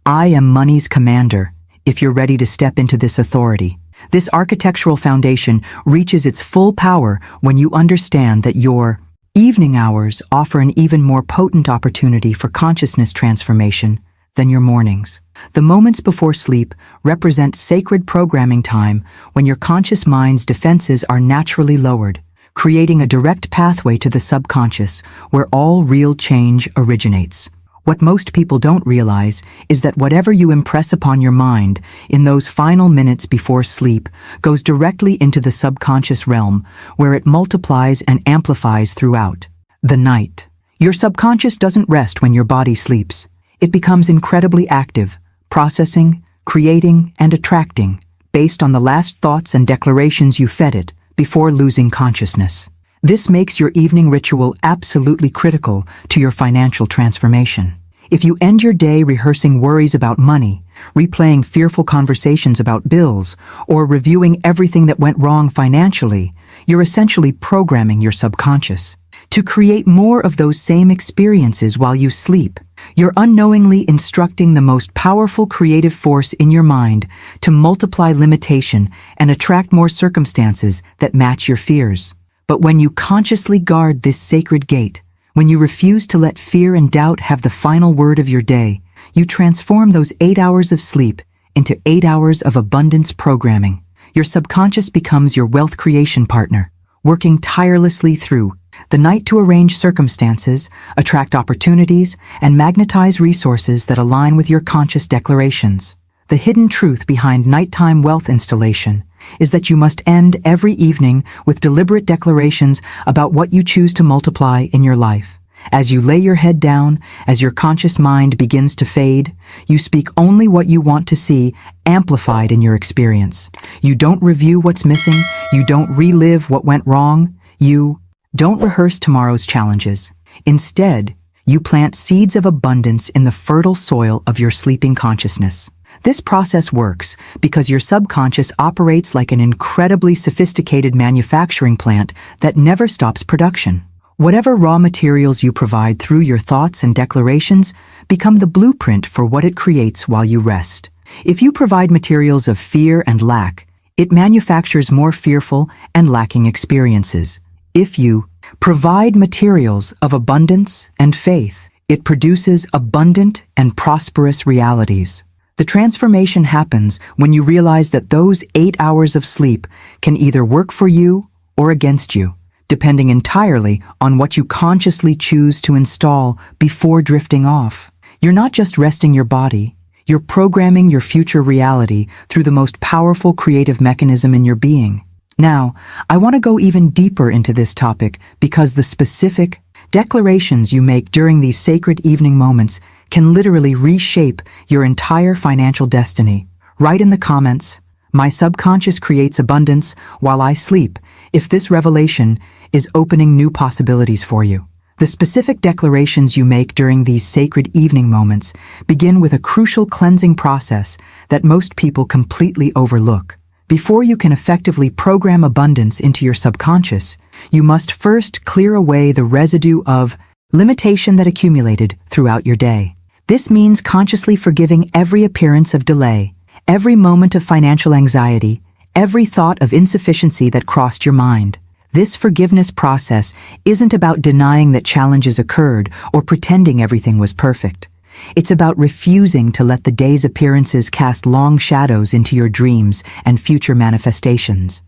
"I am money's commander," if you're ready to step into this authority. This architectural foundation reaches its full power when you understand that your evening hours offer an even more potent opportunity for consciousness transformation than your mornings. The moments before sleep represent sacred programming time when your conscious mind's defenses are naturally lowered, creating a direct pathway to the subconscious where all real change originates. What most people don't realize is that whatever you impress upon your mind in those final minutes before sleep goes directly into the subconscious realm, where it multiplies and amplifies throughout the night. Your subconscious doesn't rest when your body sleeps. It becomes incredibly active, processing, creating, and attracting, based on the last thoughts and declarations you fed it before losing consciousness. This makes your evening ritual absolutely critical to your financial transformation. If you end your day rehearsing worries about money, replaying fearful conversations about bills, or reviewing everything that went wrong financially, you're essentially programming your subconscious to create more of those same experiences while you sleep. You're unknowingly instructing the most powerful creative force in your mind to multiply limitation and attract more circumstances that match your fears. But when you consciously guard this sacred gate, when you refuse to let fear and doubt have the final word of your day, you transform those 8 hours of sleep into 8 hours of abundance programming. Your subconscious becomes your wealth creation partner, working tirelessly through the night to arrange circumstances, attract opportunities, and magnetize resources that align with your conscious declarations. The hidden truth behind nighttime wealth installation is that you must end every evening with deliberate declarations about what you choose to multiply in your life. As you lay your head down, as your conscious mind begins to fade, you speak only what you want to see amplified in your experience. You don't review what's missing, you don't relive what went wrong, you don't rehearse tomorrow's challenges. Instead, you plant seeds of abundance in the fertile soil of your sleeping consciousness. This process works because your subconscious operates like an incredibly sophisticated manufacturing plant that never stops production. Whatever raw materials you provide through your thoughts and declarations become the blueprint for what it creates while you rest. If you provide materials of fear and lack, it manufactures more fearful and lacking experiences. If you provide materials of abundance and faith, it produces abundant and prosperous realities. The transformation happens when you realize that those 8 hours of sleep can either work for you or against you, depending entirely on what you consciously choose to install before drifting off. You're not just resting your body, you're programming your future reality through the most powerful creative mechanism in your being. Now, I want to go even deeper into this topic because the specific declarations you make during these sacred evening moments can literally reshape your entire financial destiny. Write in the comments, "My subconscious creates abundance while I sleep," if this revelation is opening new possibilities for you. The specific declarations you make during these sacred evening moments begin with a crucial cleansing process that most people completely overlook. Before you can effectively program abundance into your subconscious, you must first clear away the residue of limitation that accumulated throughout your day. This means consciously forgiving every appearance of delay, every moment of financial anxiety, every thought of insufficiency that crossed your mind. This forgiveness process isn't about denying that challenges occurred or pretending everything was perfect. It's about refusing to let the day's appearances cast long shadows into your dreams and future manifestations.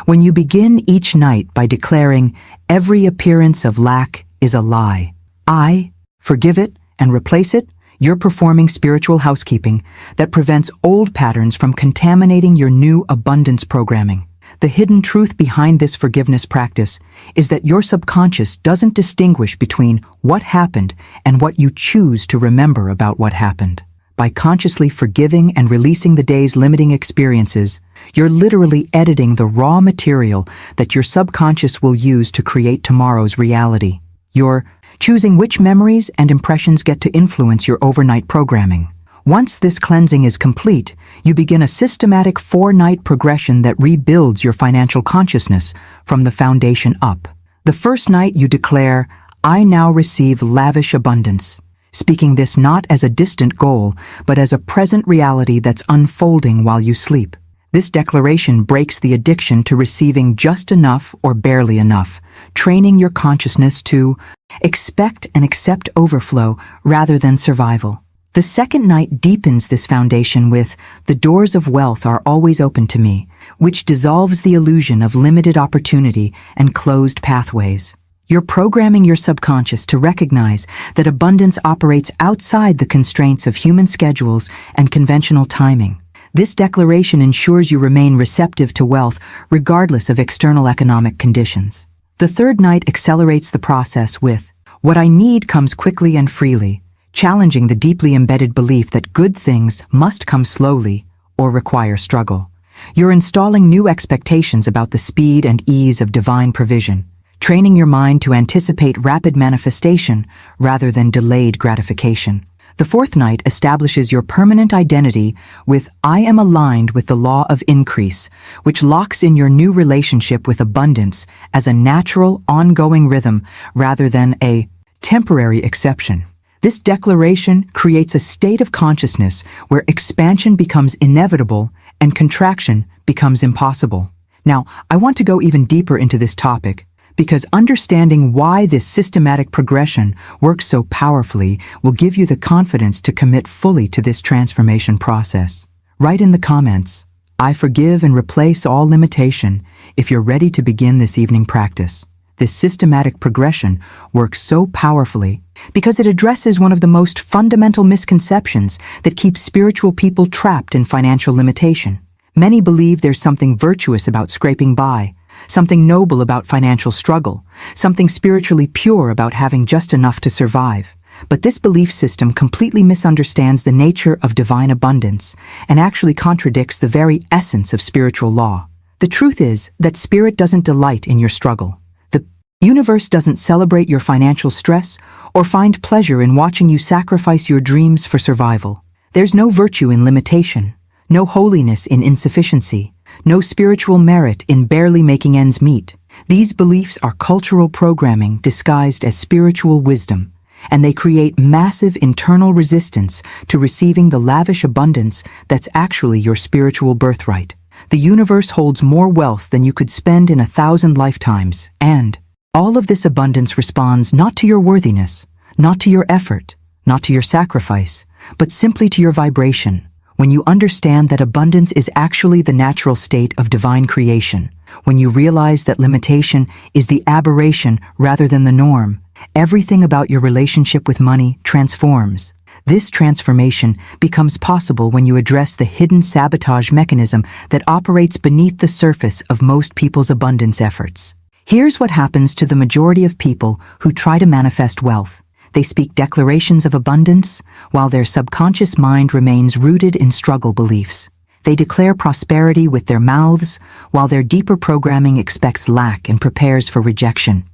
When you begin each night by declaring, "Every appearance of lack is a lie. I forgive it and replace it," you're performing spiritual housekeeping that prevents old patterns from contaminating your new abundance programming. The hidden truth behind this forgiveness practice is that your subconscious doesn't distinguish between what happened and what you choose to remember about what happened. By consciously forgiving and releasing the day's limiting experiences, you're literally editing the raw material that your subconscious will use to create tomorrow's reality. You're choosing which memories and impressions get to influence your overnight programming. Once this cleansing is complete, you begin a systematic 4-night progression that rebuilds your financial consciousness from the foundation up. The first night you declare, "I now receive lavish abundance," speaking this not as a distant goal, but as a present reality that's unfolding while you sleep. This declaration breaks the addiction to receiving just enough or barely enough, training your consciousness to expect and accept overflow rather than survival. The second night deepens this foundation with, "The doors of wealth are always open to me," which dissolves the illusion of limited opportunity and closed pathways. You're programming your subconscious to recognize that abundance operates outside the constraints of human schedules and conventional timing. This declaration ensures you remain receptive to wealth regardless of external economic conditions. The third night accelerates the process with, "What I need comes quickly and freely," challenging the deeply embedded belief that good things must come slowly or require struggle. You're installing new expectations about the speed and ease of divine provision, training your mind to anticipate rapid manifestation rather than delayed gratification. The fourth night establishes your permanent identity with, "I am aligned with the law of increase," which locks in your new relationship with abundance as a natural, ongoing rhythm rather than a temporary exception. This declaration creates a state of consciousness where expansion becomes inevitable and contraction becomes impossible. Now, I want to go even deeper into this topic because understanding why this systematic progression works so powerfully will give you the confidence to commit fully to this transformation process. Write in the comments, "I forgive and replace all limitation," if you're ready to begin this evening practice. This systematic progression works so powerfully because it addresses one of the most fundamental misconceptions that keeps spiritual people trapped in financial limitation. Many believe there's something virtuous about scraping by, something noble about financial struggle, something spiritually pure about having just enough to survive. But this belief system completely misunderstands the nature of divine abundance and actually contradicts the very essence of spiritual law. The truth is that spirit doesn't delight in your struggle. The universe doesn't celebrate your financial stress or find pleasure in watching you sacrifice your dreams for survival. There's no virtue in limitation, no holiness in insufficiency, no spiritual merit in barely making ends meet. These beliefs are cultural programming disguised as spiritual wisdom, and they create massive internal resistance to receiving the lavish abundance that's actually your spiritual birthright. The universe holds more wealth than you could spend in 1,000 lifetimes, and all of this abundance responds not to your worthiness, not to your effort, not to your sacrifice, but simply to your vibration. When you understand that abundance is actually the natural state of divine creation, when you realize that limitation is the aberration rather than the norm, everything about your relationship with money transforms. This transformation becomes possible when you address the hidden sabotage mechanism that operates beneath the surface of most people's abundance efforts. Here's what happens to the majority of people who try to manifest wealth. They speak declarations of abundance, while their subconscious mind remains rooted in struggle beliefs. They declare prosperity with their mouths, while their deeper programming expects lack and prepares for rejection.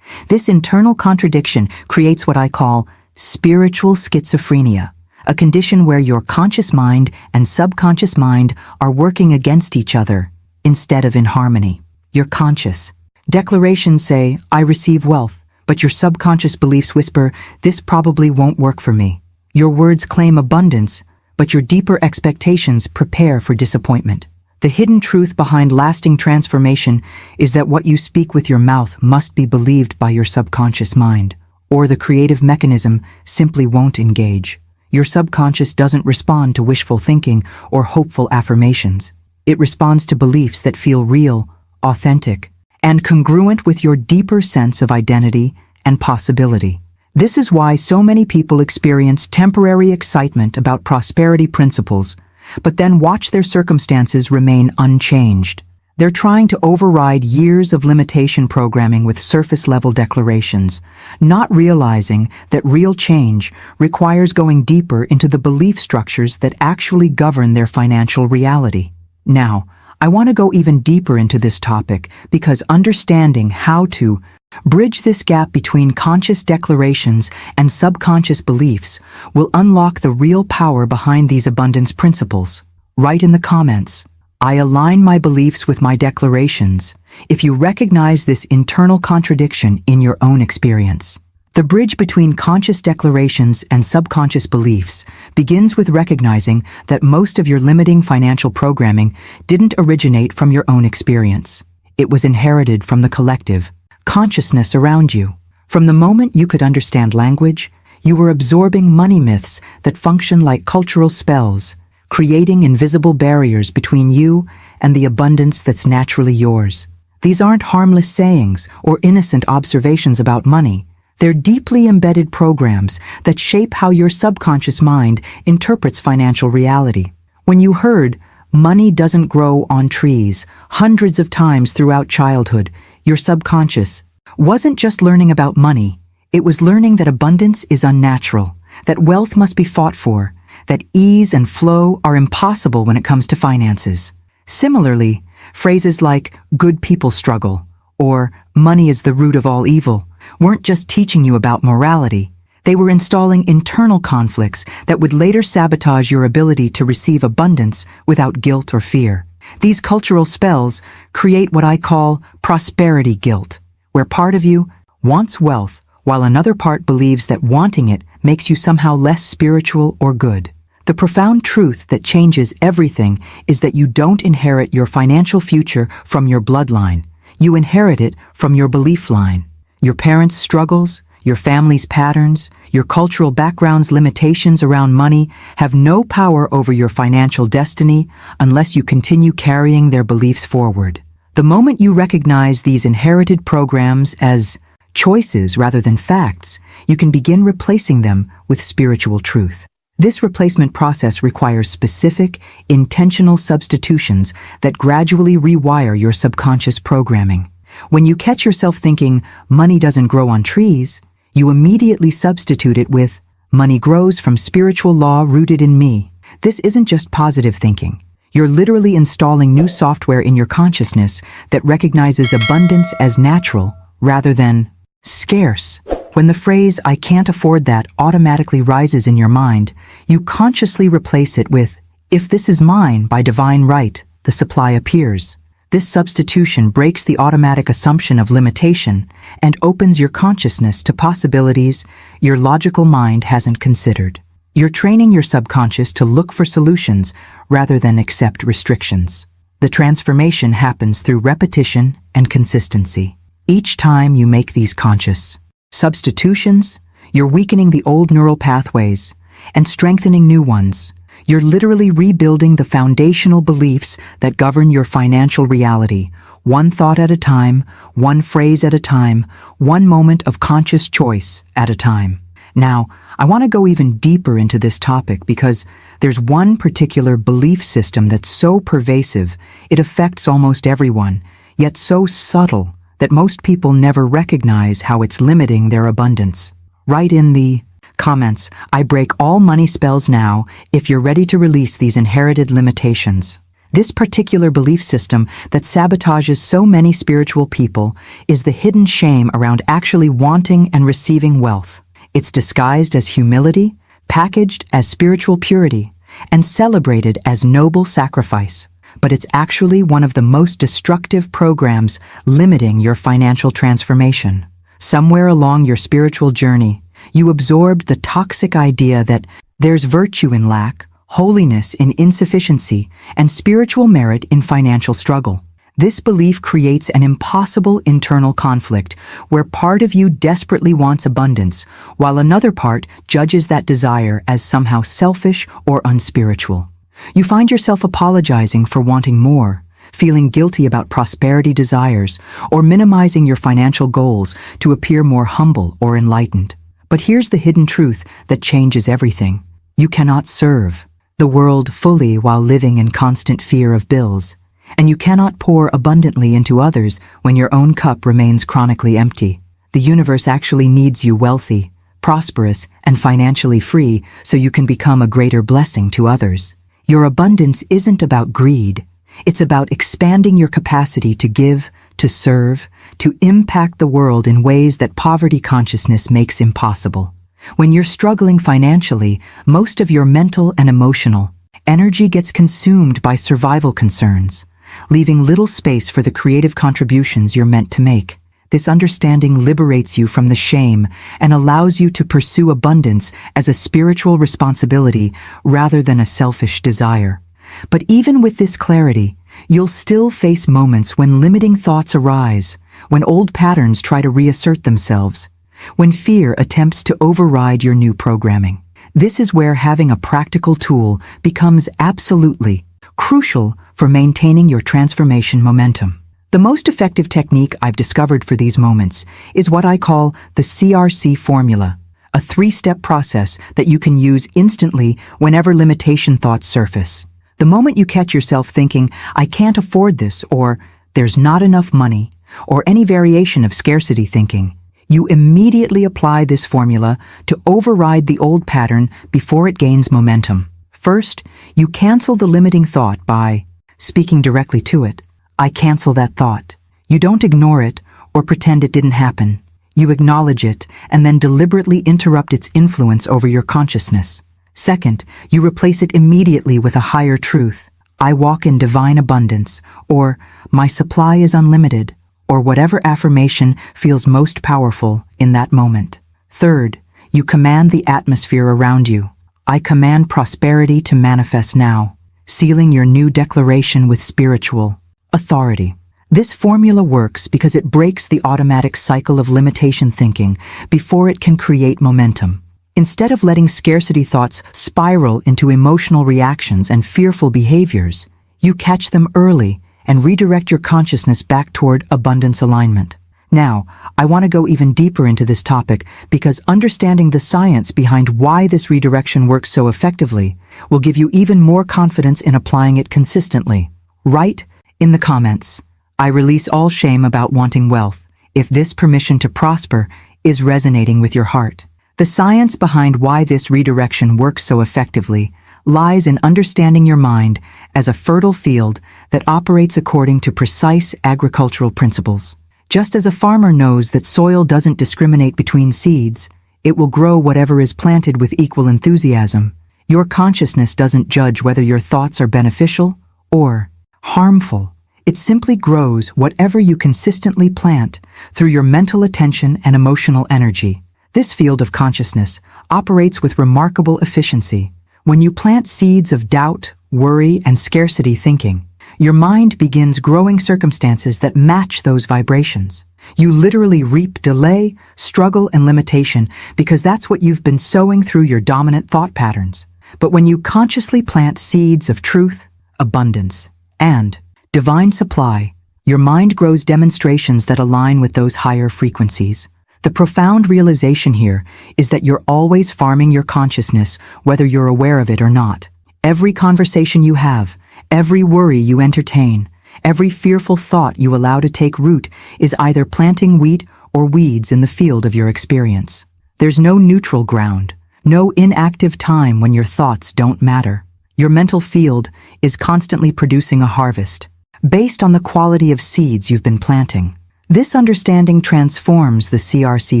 This internal contradiction creates what I call spiritual schizophrenia, a condition where your conscious mind and subconscious mind are working against each other instead of in harmony. Your conscious declarations say, "I receive wealth," but your subconscious beliefs whisper, "This probably won't work for me." Your words claim abundance, but your deeper expectations prepare for disappointment. The hidden truth behind lasting transformation is that what you speak with your mouth must be believed by your subconscious mind, or the creative mechanism simply won't engage. Your subconscious doesn't respond to wishful thinking or hopeful affirmations. It responds to beliefs that feel real, authentic, and congruent with your deeper sense of identity and possibility. This is why so many people experience temporary excitement about prosperity principles, but then watch their circumstances remain unchanged. They're trying to override years of limitation programming with surface-level declarations, not realizing that real change requires going deeper into the belief structures that actually govern their financial reality. Now, I want to go even deeper into this topic because understanding how to bridge this gap between conscious declarations and subconscious beliefs will unlock the real power behind these abundance principles. Write in the comments, "I align my beliefs with my declarations," if you recognize this internal contradiction in your own experience. The bridge between conscious declarations and subconscious beliefs begins with recognizing that most of your limiting financial programming didn't originate from your own experience. It was inherited from the collective consciousness around you. From the moment you could understand language, you were absorbing money myths that function like cultural spells, creating invisible barriers between you and the abundance that's naturally yours. These aren't harmless sayings or innocent observations about money. They're deeply embedded programs that shape how your subconscious mind interprets financial reality. When you heard, "Money doesn't grow on trees," hundreds of times throughout childhood, your subconscious wasn't just learning about money, it was learning that abundance is unnatural, that wealth must be fought for, that ease and flow are impossible when it comes to finances. Similarly, phrases like "good people struggle" or "money is the root of all evil" weren't just teaching you about morality, they were installing internal conflicts that would later sabotage your ability to receive abundance without guilt or fear. These cultural spells create what I call prosperity guilt, where part of you wants wealth while another part believes that wanting it makes you somehow less spiritual or good. The profound truth that changes everything is that you don't inherit your financial future from your bloodline. You inherit it from your belief line. Your parents' struggles, your family's patterns, your cultural background's limitations around money have no power over your financial destiny unless you continue carrying their beliefs forward. The moment you recognize these inherited programs as choices rather than facts, you can begin replacing them with spiritual truth. This replacement process requires specific, intentional substitutions that gradually rewire your subconscious programming. When you catch yourself thinking, money doesn't grow on trees, you immediately substitute it with, money grows from spiritual law rooted in me. This isn't just positive thinking. You're literally installing new software in your consciousness that recognizes abundance as natural rather than scarce. When the phrase, I can't afford that, automatically rises in your mind, you consciously replace it with, if this is mine by divine right, the supply appears. This substitution breaks the automatic assumption of limitation and opens your consciousness to possibilities your logical mind hasn't considered. You're training your subconscious to look for solutions rather than accept restrictions. The transformation happens through repetition and consistency. Each time you make these conscious substitutions, you're weakening the old neural pathways and strengthening new ones. You're literally rebuilding the foundational beliefs that govern your financial reality, one thought at a time, one phrase at a time, one moment of conscious choice at a time. Now, I want to go even deeper into this topic because there's one particular belief system that's so pervasive, it affects almost everyone, yet so subtle that most people never recognize how it's limiting their abundance. Write in the comments, I break all money spells now if you're ready to release these inherited limitations. This particular belief system that sabotages so many spiritual people is the hidden shame around actually wanting and receiving wealth. It's disguised as humility, packaged as spiritual purity, and celebrated as noble sacrifice. But it's actually one of the most destructive programs limiting your financial transformation. Somewhere along your spiritual journey, you absorbed the toxic idea that there's virtue in lack, holiness in insufficiency, and spiritual merit in financial struggle. This belief creates an impossible internal conflict where part of you desperately wants abundance, while another part judges that desire as somehow selfish or unspiritual. You find yourself apologizing for wanting more, feeling guilty about prosperity desires, or minimizing your financial goals to appear more humble or enlightened. But here's the hidden truth that changes everything. You cannot serve the world fully while living in constant fear of bills, and you cannot pour abundantly into others when your own cup remains chronically empty. The universe actually needs you wealthy, prosperous, and financially free so you can become a greater blessing to others. Your abundance isn't about greed. It's about expanding your capacity to give, to serve, to impact the world in ways that poverty consciousness makes impossible. When you're struggling financially, most of your mental and emotional energy gets consumed by survival concerns, leaving little space for the creative contributions you're meant to make. This understanding liberates you from the shame and allows you to pursue abundance as a spiritual responsibility rather than a selfish desire. But even with this clarity, you'll still face moments when limiting thoughts arise, when old patterns try to reassert themselves, when fear attempts to override your new programming. This is where having a practical tool becomes absolutely crucial for maintaining your transformation momentum. The most effective technique I've discovered for these moments is what I call the CRC formula, a 3-step process that you can use instantly whenever limitation thoughts surface. The moment you catch yourself thinking, I can't afford this, or there's not enough money, or any variation of scarcity thinking, you immediately apply this formula to override the old pattern before it gains momentum. First, you cancel the limiting thought by speaking directly to it. I cancel that thought. You don't ignore it or pretend it didn't happen. You acknowledge it and then deliberately interrupt its influence over your consciousness. Second, you replace it immediately with a higher truth. I walk in divine abundance, or my supply is unlimited, or whatever affirmation feels most powerful in that moment. Third, you command the atmosphere around you. I command prosperity to manifest now, sealing your new declaration with spiritual authority. This formula works because it breaks the automatic cycle of limitation thinking before it can create momentum. Instead of letting scarcity thoughts spiral into emotional reactions and fearful behaviors, you catch them early and redirect your consciousness back toward abundance alignment. Now, I want to go even deeper into this topic because understanding the science behind why this redirection works so effectively will give you even more confidence in applying it consistently. Write in the comments, "I release all shame about wanting wealth," if this permission to prosper is resonating with your heart. The science behind why this redirection works so effectively lies in understanding your mind as a fertile field that operates according to precise agricultural principles. Just as a farmer knows that soil doesn't discriminate between seeds, it will grow whatever is planted with equal enthusiasm. Your consciousness doesn't judge whether your thoughts are beneficial or harmful. It simply grows whatever you consistently plant through your mental attention and emotional energy. This field of consciousness operates with remarkable efficiency. When you plant seeds of doubt, worry, and scarcity thinking, your mind begins growing circumstances that match those vibrations. You literally reap delay, struggle, and limitation because that's what you've been sowing through your dominant thought patterns. But when you consciously plant seeds of truth, abundance, and divine supply, your mind grows demonstrations that align with those higher frequencies. The profound realization here is that you're always farming your consciousness, whether you're aware of it or not. Every conversation you have, every worry you entertain, every fearful thought you allow to take root is either planting wheat or weeds in the field of your experience. There's no neutral ground, no inactive time when your thoughts don't matter. Your mental field is constantly producing a harvest, based on the quality of seeds you've been planting. This understanding transforms the CRC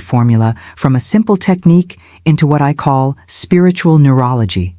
formula from a simple technique into what I call spiritual neurology,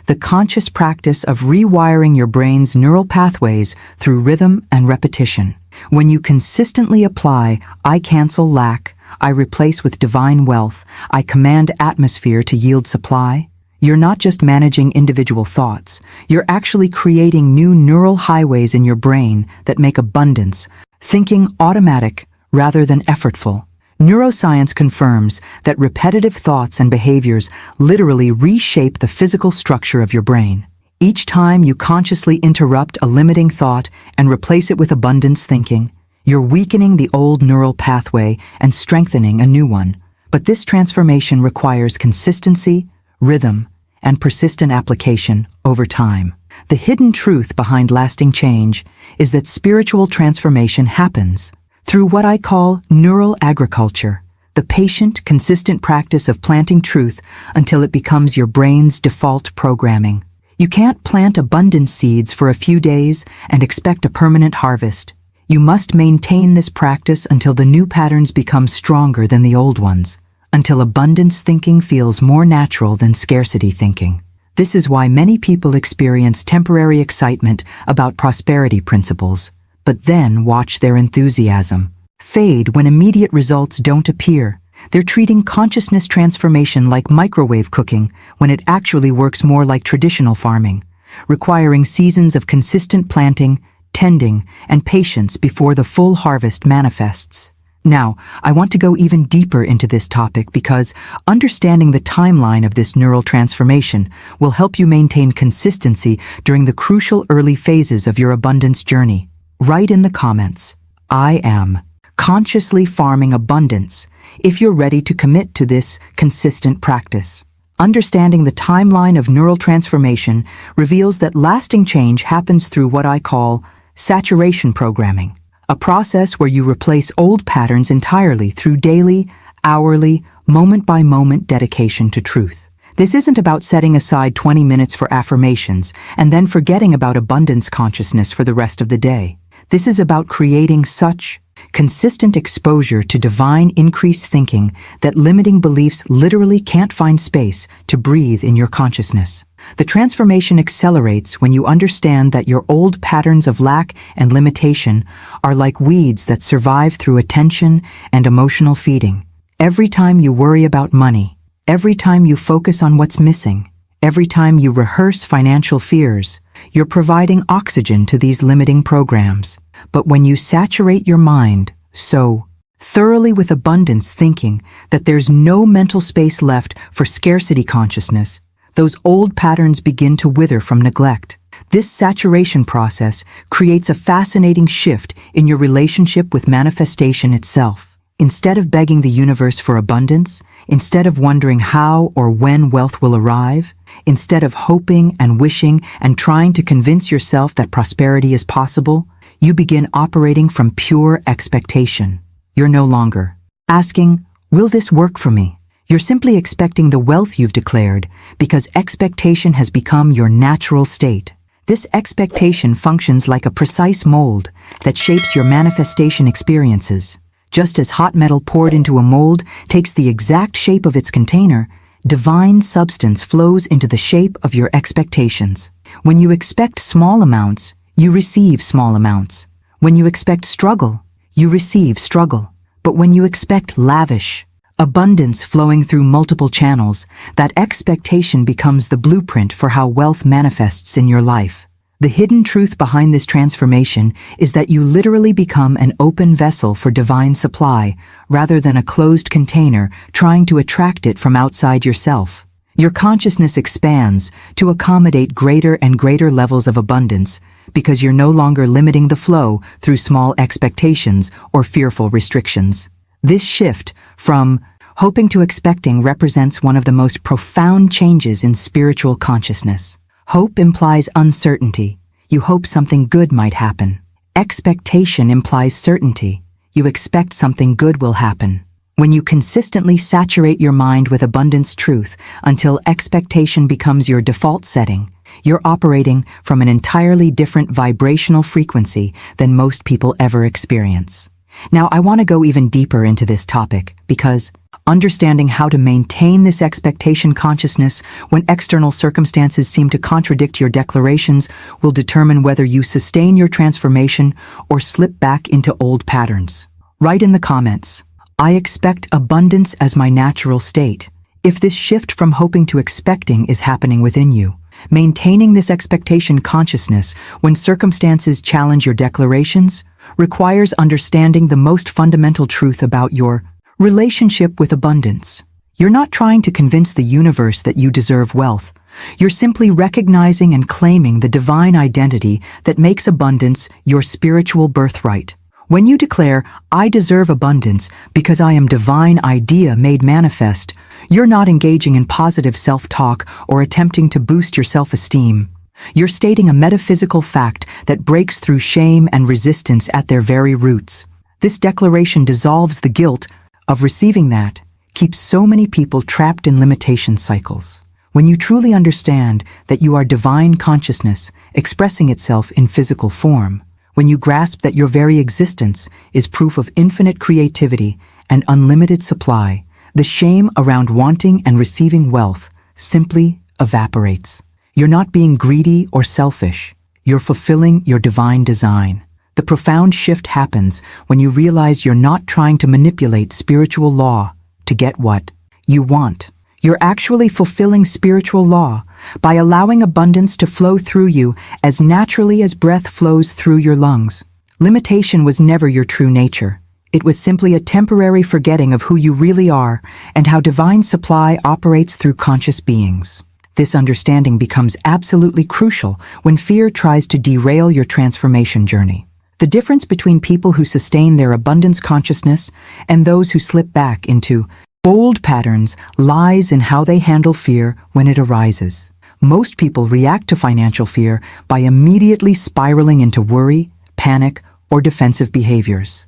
the conscious practice of rewiring your brain's neural pathways through rhythm and repetition. When you consistently apply, "I cancel lack, I replace with divine wealth, I command atmosphere to yield supply," you're not just managing individual thoughts, you're actually creating new neural highways in your brain that make abundance thinking automatic rather than effortful. Neuroscience confirms that repetitive thoughts and behaviors literally reshape the physical structure of your brain. Each time you consciously interrupt a limiting thought and replace it with abundance thinking, you're weakening the old neural pathway and strengthening a new one. But this transformation requires consistency, rhythm, and persistent application over time. The hidden truth behind lasting change is that spiritual transformation happens through what I call neural agriculture, the patient, consistent practice of planting truth until it becomes your brain's default programming. You can't plant abundance seeds for a few days and expect a permanent harvest. You must maintain this practice until the new patterns become stronger than the old ones, until abundance thinking feels more natural than scarcity thinking. This is why many people experience temporary excitement about prosperity principles, but then watch their enthusiasm fade when immediate results don't appear. They're treating consciousness transformation like microwave cooking when it actually works more like traditional farming, requiring seasons of consistent planting, tending, and patience before the full harvest manifests. Now, I want to go even deeper into this topic because understanding the timeline of this neural transformation will help you maintain consistency during the crucial early phases of your abundance journey. Write in the comments, "I am consciously farming abundance," if you're ready to commit to this consistent practice. Understanding the timeline of neural transformation reveals that lasting change happens through what I call saturation programming, a process where you replace old patterns entirely through daily, hourly, moment-by-moment dedication to truth. This isn't about setting aside 20 minutes for affirmations and then forgetting about abundance consciousness for the rest of the day. This is about creating such consistent exposure to divine increased thinking that limiting beliefs literally can't find space to breathe in your consciousness. The transformation accelerates when you understand that your old patterns of lack and limitation are like weeds that survive through attention and emotional feeding. Every time you worry about money, every time you focus on what's missing, every time you rehearse financial fears, you're providing oxygen to these limiting programs. But when you saturate your mind so thoroughly with abundance thinking that there's no mental space left for scarcity consciousness, those old patterns begin to wither from neglect. This saturation process creates a fascinating shift in your relationship with manifestation itself. Instead of begging the universe for abundance, instead of wondering how or when wealth will arrive, instead of hoping and wishing and trying to convince yourself that prosperity is possible, you begin operating from pure expectation. You're no longer asking, "Will this work for me?" You're simply expecting the wealth you've declared because expectation has become your natural state. This expectation functions like a precise mold that shapes your manifestation experiences. Just as hot metal poured into a mold takes the exact shape of its container, divine substance flows into the shape of your expectations. When you expect small amounts, you receive small amounts. When you expect struggle, you receive struggle. But when you expect lavish, abundance flowing through multiple channels, that expectation becomes the blueprint for how wealth manifests in your life. The hidden truth behind this transformation is that you literally become an open vessel for divine supply, rather than a closed container trying to attract it from outside yourself. Your consciousness expands to accommodate greater and greater levels of abundance because you're no longer limiting the flow through small expectations or fearful restrictions. This shift from hoping to expecting represents one of the most profound changes in spiritual consciousness. Hope implies uncertainty. You hope something good might happen. Expectation implies certainty. You expect something good will happen. When you consistently saturate your mind with abundance truth until expectation becomes your default setting, you're operating from an entirely different vibrational frequency than most people ever experience. Now, I want to go even deeper into this topic because understanding how to maintain this expectation consciousness when external circumstances seem to contradict your declarations will determine whether you sustain your transformation or slip back into old patterns. Write in the comments, "I expect abundance as my natural state," if this shift from hoping to expecting is happening within you. Maintaining this expectation consciousness when circumstances challenge your declarations requires understanding the most fundamental truth about your relationship with abundance. You're not trying to convince the universe that you deserve wealth. You're simply recognizing and claiming the divine identity that makes abundance your spiritual birthright. When you declare, "I deserve abundance because I am divine idea made manifest," you're not engaging in positive self-talk or attempting to boost your self-esteem. You're stating a metaphysical fact that breaks through shame and resistance at their very roots. This declaration dissolves the guilt of receiving that keeps so many people trapped in limitation cycles. When you truly understand that you are divine consciousness expressing itself in physical form, when you grasp that your very existence is proof of infinite creativity and unlimited supply, the shame around wanting and receiving wealth simply evaporates. You're not being greedy or selfish. You're fulfilling your divine design. The profound shift happens when you realize you're not trying to manipulate spiritual law to get what you want. You're actually fulfilling spiritual law by allowing abundance to flow through you as naturally as breath flows through your lungs. Limitation was never your true nature. It was simply a temporary forgetting of who you really are and how divine supply operates through conscious beings. This understanding becomes absolutely crucial when fear tries to derail your transformation journey. The difference between people who sustain their abundance consciousness and those who slip back into old patterns lies in how they handle fear when it arises. Most people react to financial fear by immediately spiraling into worry, panic, or defensive behaviors.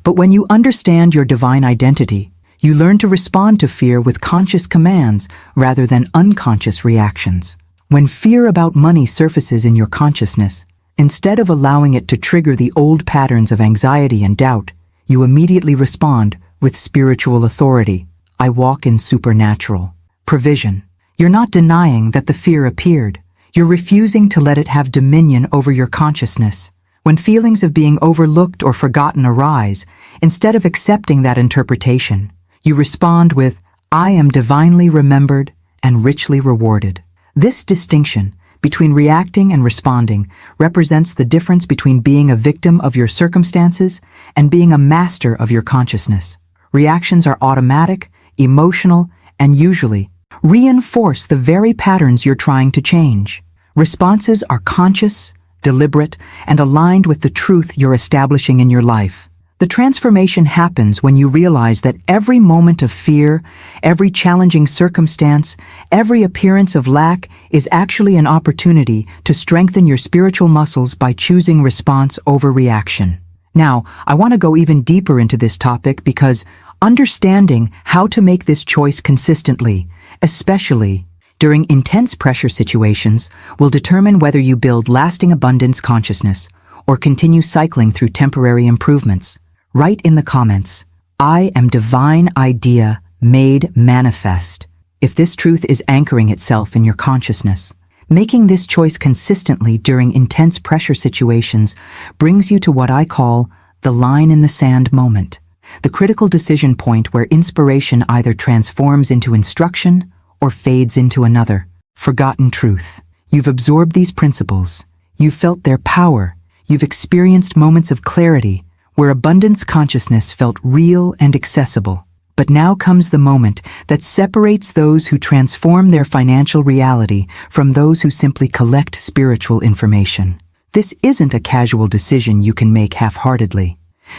But when you understand your divine identity, you learn to respond to fear with conscious commands rather than unconscious reactions. When fear about money surfaces in your consciousness, instead of allowing it to trigger the old patterns of anxiety and doubt, you immediately respond with spiritual authority. I walk in supernatural provision. You're not denying that the fear appeared. You're refusing to let it have dominion over your consciousness. When feelings of being overlooked or forgotten arise, instead of accepting that interpretation, you respond with, I am divinely remembered and richly rewarded. This distinction between reacting and responding represents the difference between being a victim of your circumstances and being a master of your consciousness. Reactions are automatic, emotional, and usually reinforce the very patterns you're trying to change. Responses are conscious, deliberate, and aligned with the truth you're establishing in your life. The transformation happens when you realize that every moment of fear, every challenging circumstance, every appearance of lack is actually an opportunity to strengthen your spiritual muscles by choosing response over reaction. Now, I want to go even deeper into this topic because understanding how to make this choice consistently, especially during intense pressure situations, will determine whether you build lasting abundance consciousness or continue cycling through temporary improvements. Write in the comments, "I am divine idea made manifest," if this truth is anchoring itself in your consciousness. Making this choice consistently during intense pressure situations brings you to what I call the line in the sand moment, the critical decision point where inspiration either transforms into instruction or fades into another forgotten truth. You've absorbed these principles, you've felt their power, you've experienced moments of clarity where abundance consciousness felt real and accessible. But now comes the moment that separates those who transform their financial reality from those who simply collect spiritual information. This isn't a casual decision you can make half-heartedly.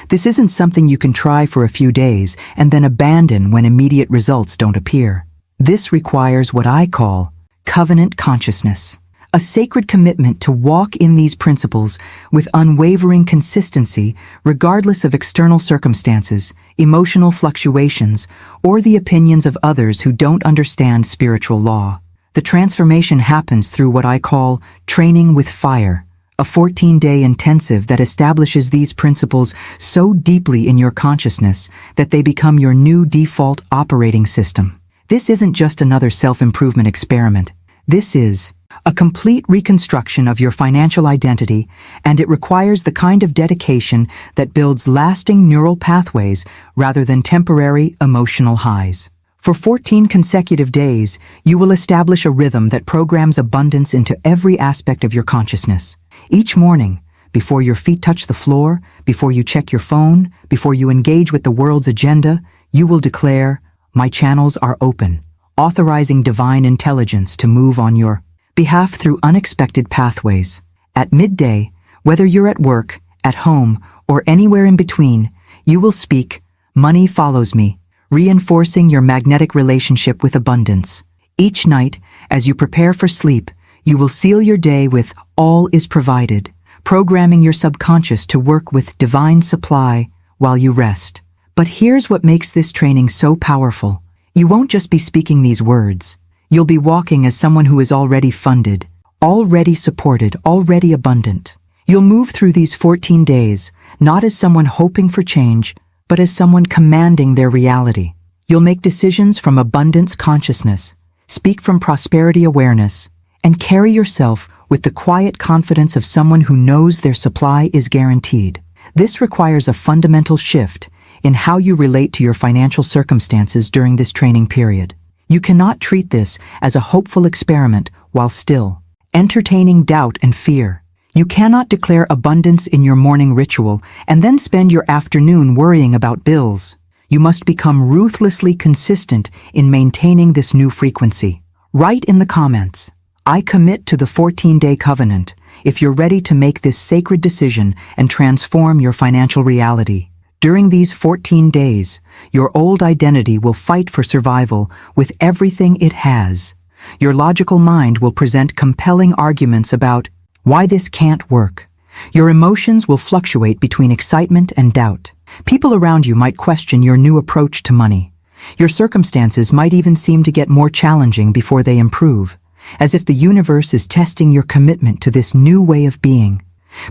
This isn't something you can try for a few days and then abandon when immediate results don't appear. This requires what I call covenant consciousness, a sacred commitment to walk in these principles with unwavering consistency regardless of external circumstances, emotional fluctuations, or the opinions of others who don't understand spiritual law. The transformation happens through what I call training with fire, a 14-day intensive that establishes these principles so deeply in your consciousness that they become your new default operating system. This isn't just another self-improvement experiment. This is a complete reconstruction of your financial identity, and it requires the kind of dedication that builds lasting neural pathways rather than temporary emotional highs. For 14 consecutive days, you will establish a rhythm that programs abundance into every aspect of your consciousness. Each morning, before your feet touch the floor, before you check your phone, before you engage with the world's agenda, you will declare, "My channels are open," authorizing divine intelligence to move on your behalf through unexpected pathways. At midday, whether you're at work, at home, or anywhere in between, you will speak, "Money follows me," reinforcing your magnetic relationship with abundance. Each night, as you prepare for sleep, you will seal your day with "All is provided," programming your subconscious to work with divine supply while you rest. But here's what makes this training so powerful. You won't just be speaking these words. You'll be walking as someone who is already funded, already supported, already abundant. You'll move through these 14 days, not as someone hoping for change, but as someone commanding their reality. You'll make decisions from abundance consciousness, speak from prosperity awareness, and carry yourself with the quiet confidence of someone who knows their supply is guaranteed. This requires a fundamental shift in how you relate to your financial circumstances during this training period. You cannot treat this as a hopeful experiment while still entertaining doubt and fear. You cannot declare abundance in your morning ritual and then spend your afternoon worrying about bills. You must become ruthlessly consistent in maintaining this new frequency. Write in the comments, "I commit to the 14-day covenant," if you're ready to make this sacred decision and transform your financial reality. During these 14 days, your old identity will fight for survival with everything it has. Your logical mind will present compelling arguments about why this can't work. Your emotions will fluctuate between excitement and doubt. People around you might question your new approach to money. Your circumstances might even seem to get more challenging before they improve, as if the universe is testing your commitment to this new way of being.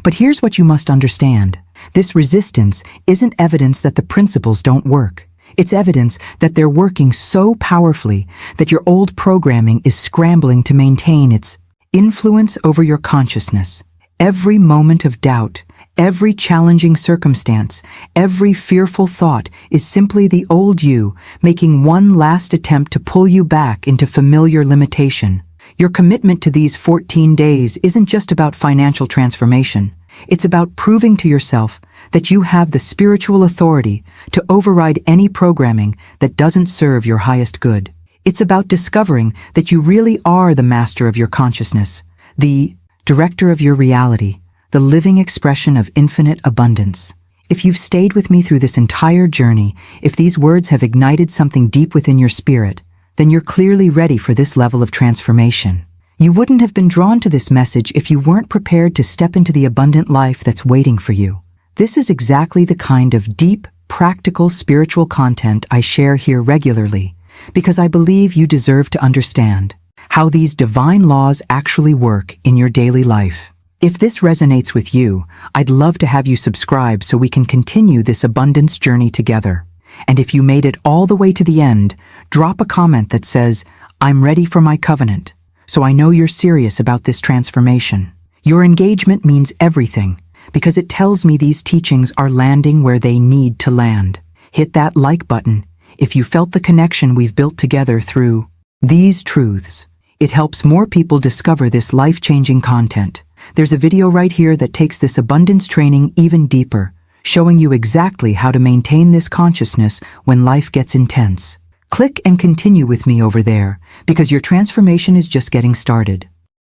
But here's what you must understand. This resistance isn't evidence that the principles don't work. It's evidence that they're working so powerfully that your old programming is scrambling to maintain its influence over your consciousness. Every moment of doubt, every challenging circumstance, every fearful thought is simply the old you making one last attempt to pull you back into familiar limitation. Your commitment to these 14 days isn't just about financial transformation. It's about proving to yourself that you have the spiritual authority to override any programming that doesn't serve your highest good. It's about discovering that you really are the master of your consciousness, the director of your reality, the living expression of infinite abundance. If you've stayed with me through this entire journey, if these words have ignited something deep within your spirit, then you're clearly ready for this level of transformation. You wouldn't have been drawn to this message if you weren't prepared to step into the abundant life that's waiting for you. This is exactly the kind of deep, practical spiritual content I share here regularly, because I believe you deserve to understand how these divine laws actually work in your daily life. If this resonates with you, I'd love to have you subscribe so we can continue this abundance journey together. And if you made it all the way to the end, drop a comment that says, "I'm ready for my covenant," so I know you're serious about this transformation. Your engagement means everything, because it tells me these teachings are landing where they need to land. Hit that like button if you felt the connection we've built together through these truths. It helps more people discover this life-changing content. There's a video right here that takes this abundance training even deeper, showing you exactly how to maintain this consciousness when life gets intense. Click and continue with me over there, because your transformation is just getting started.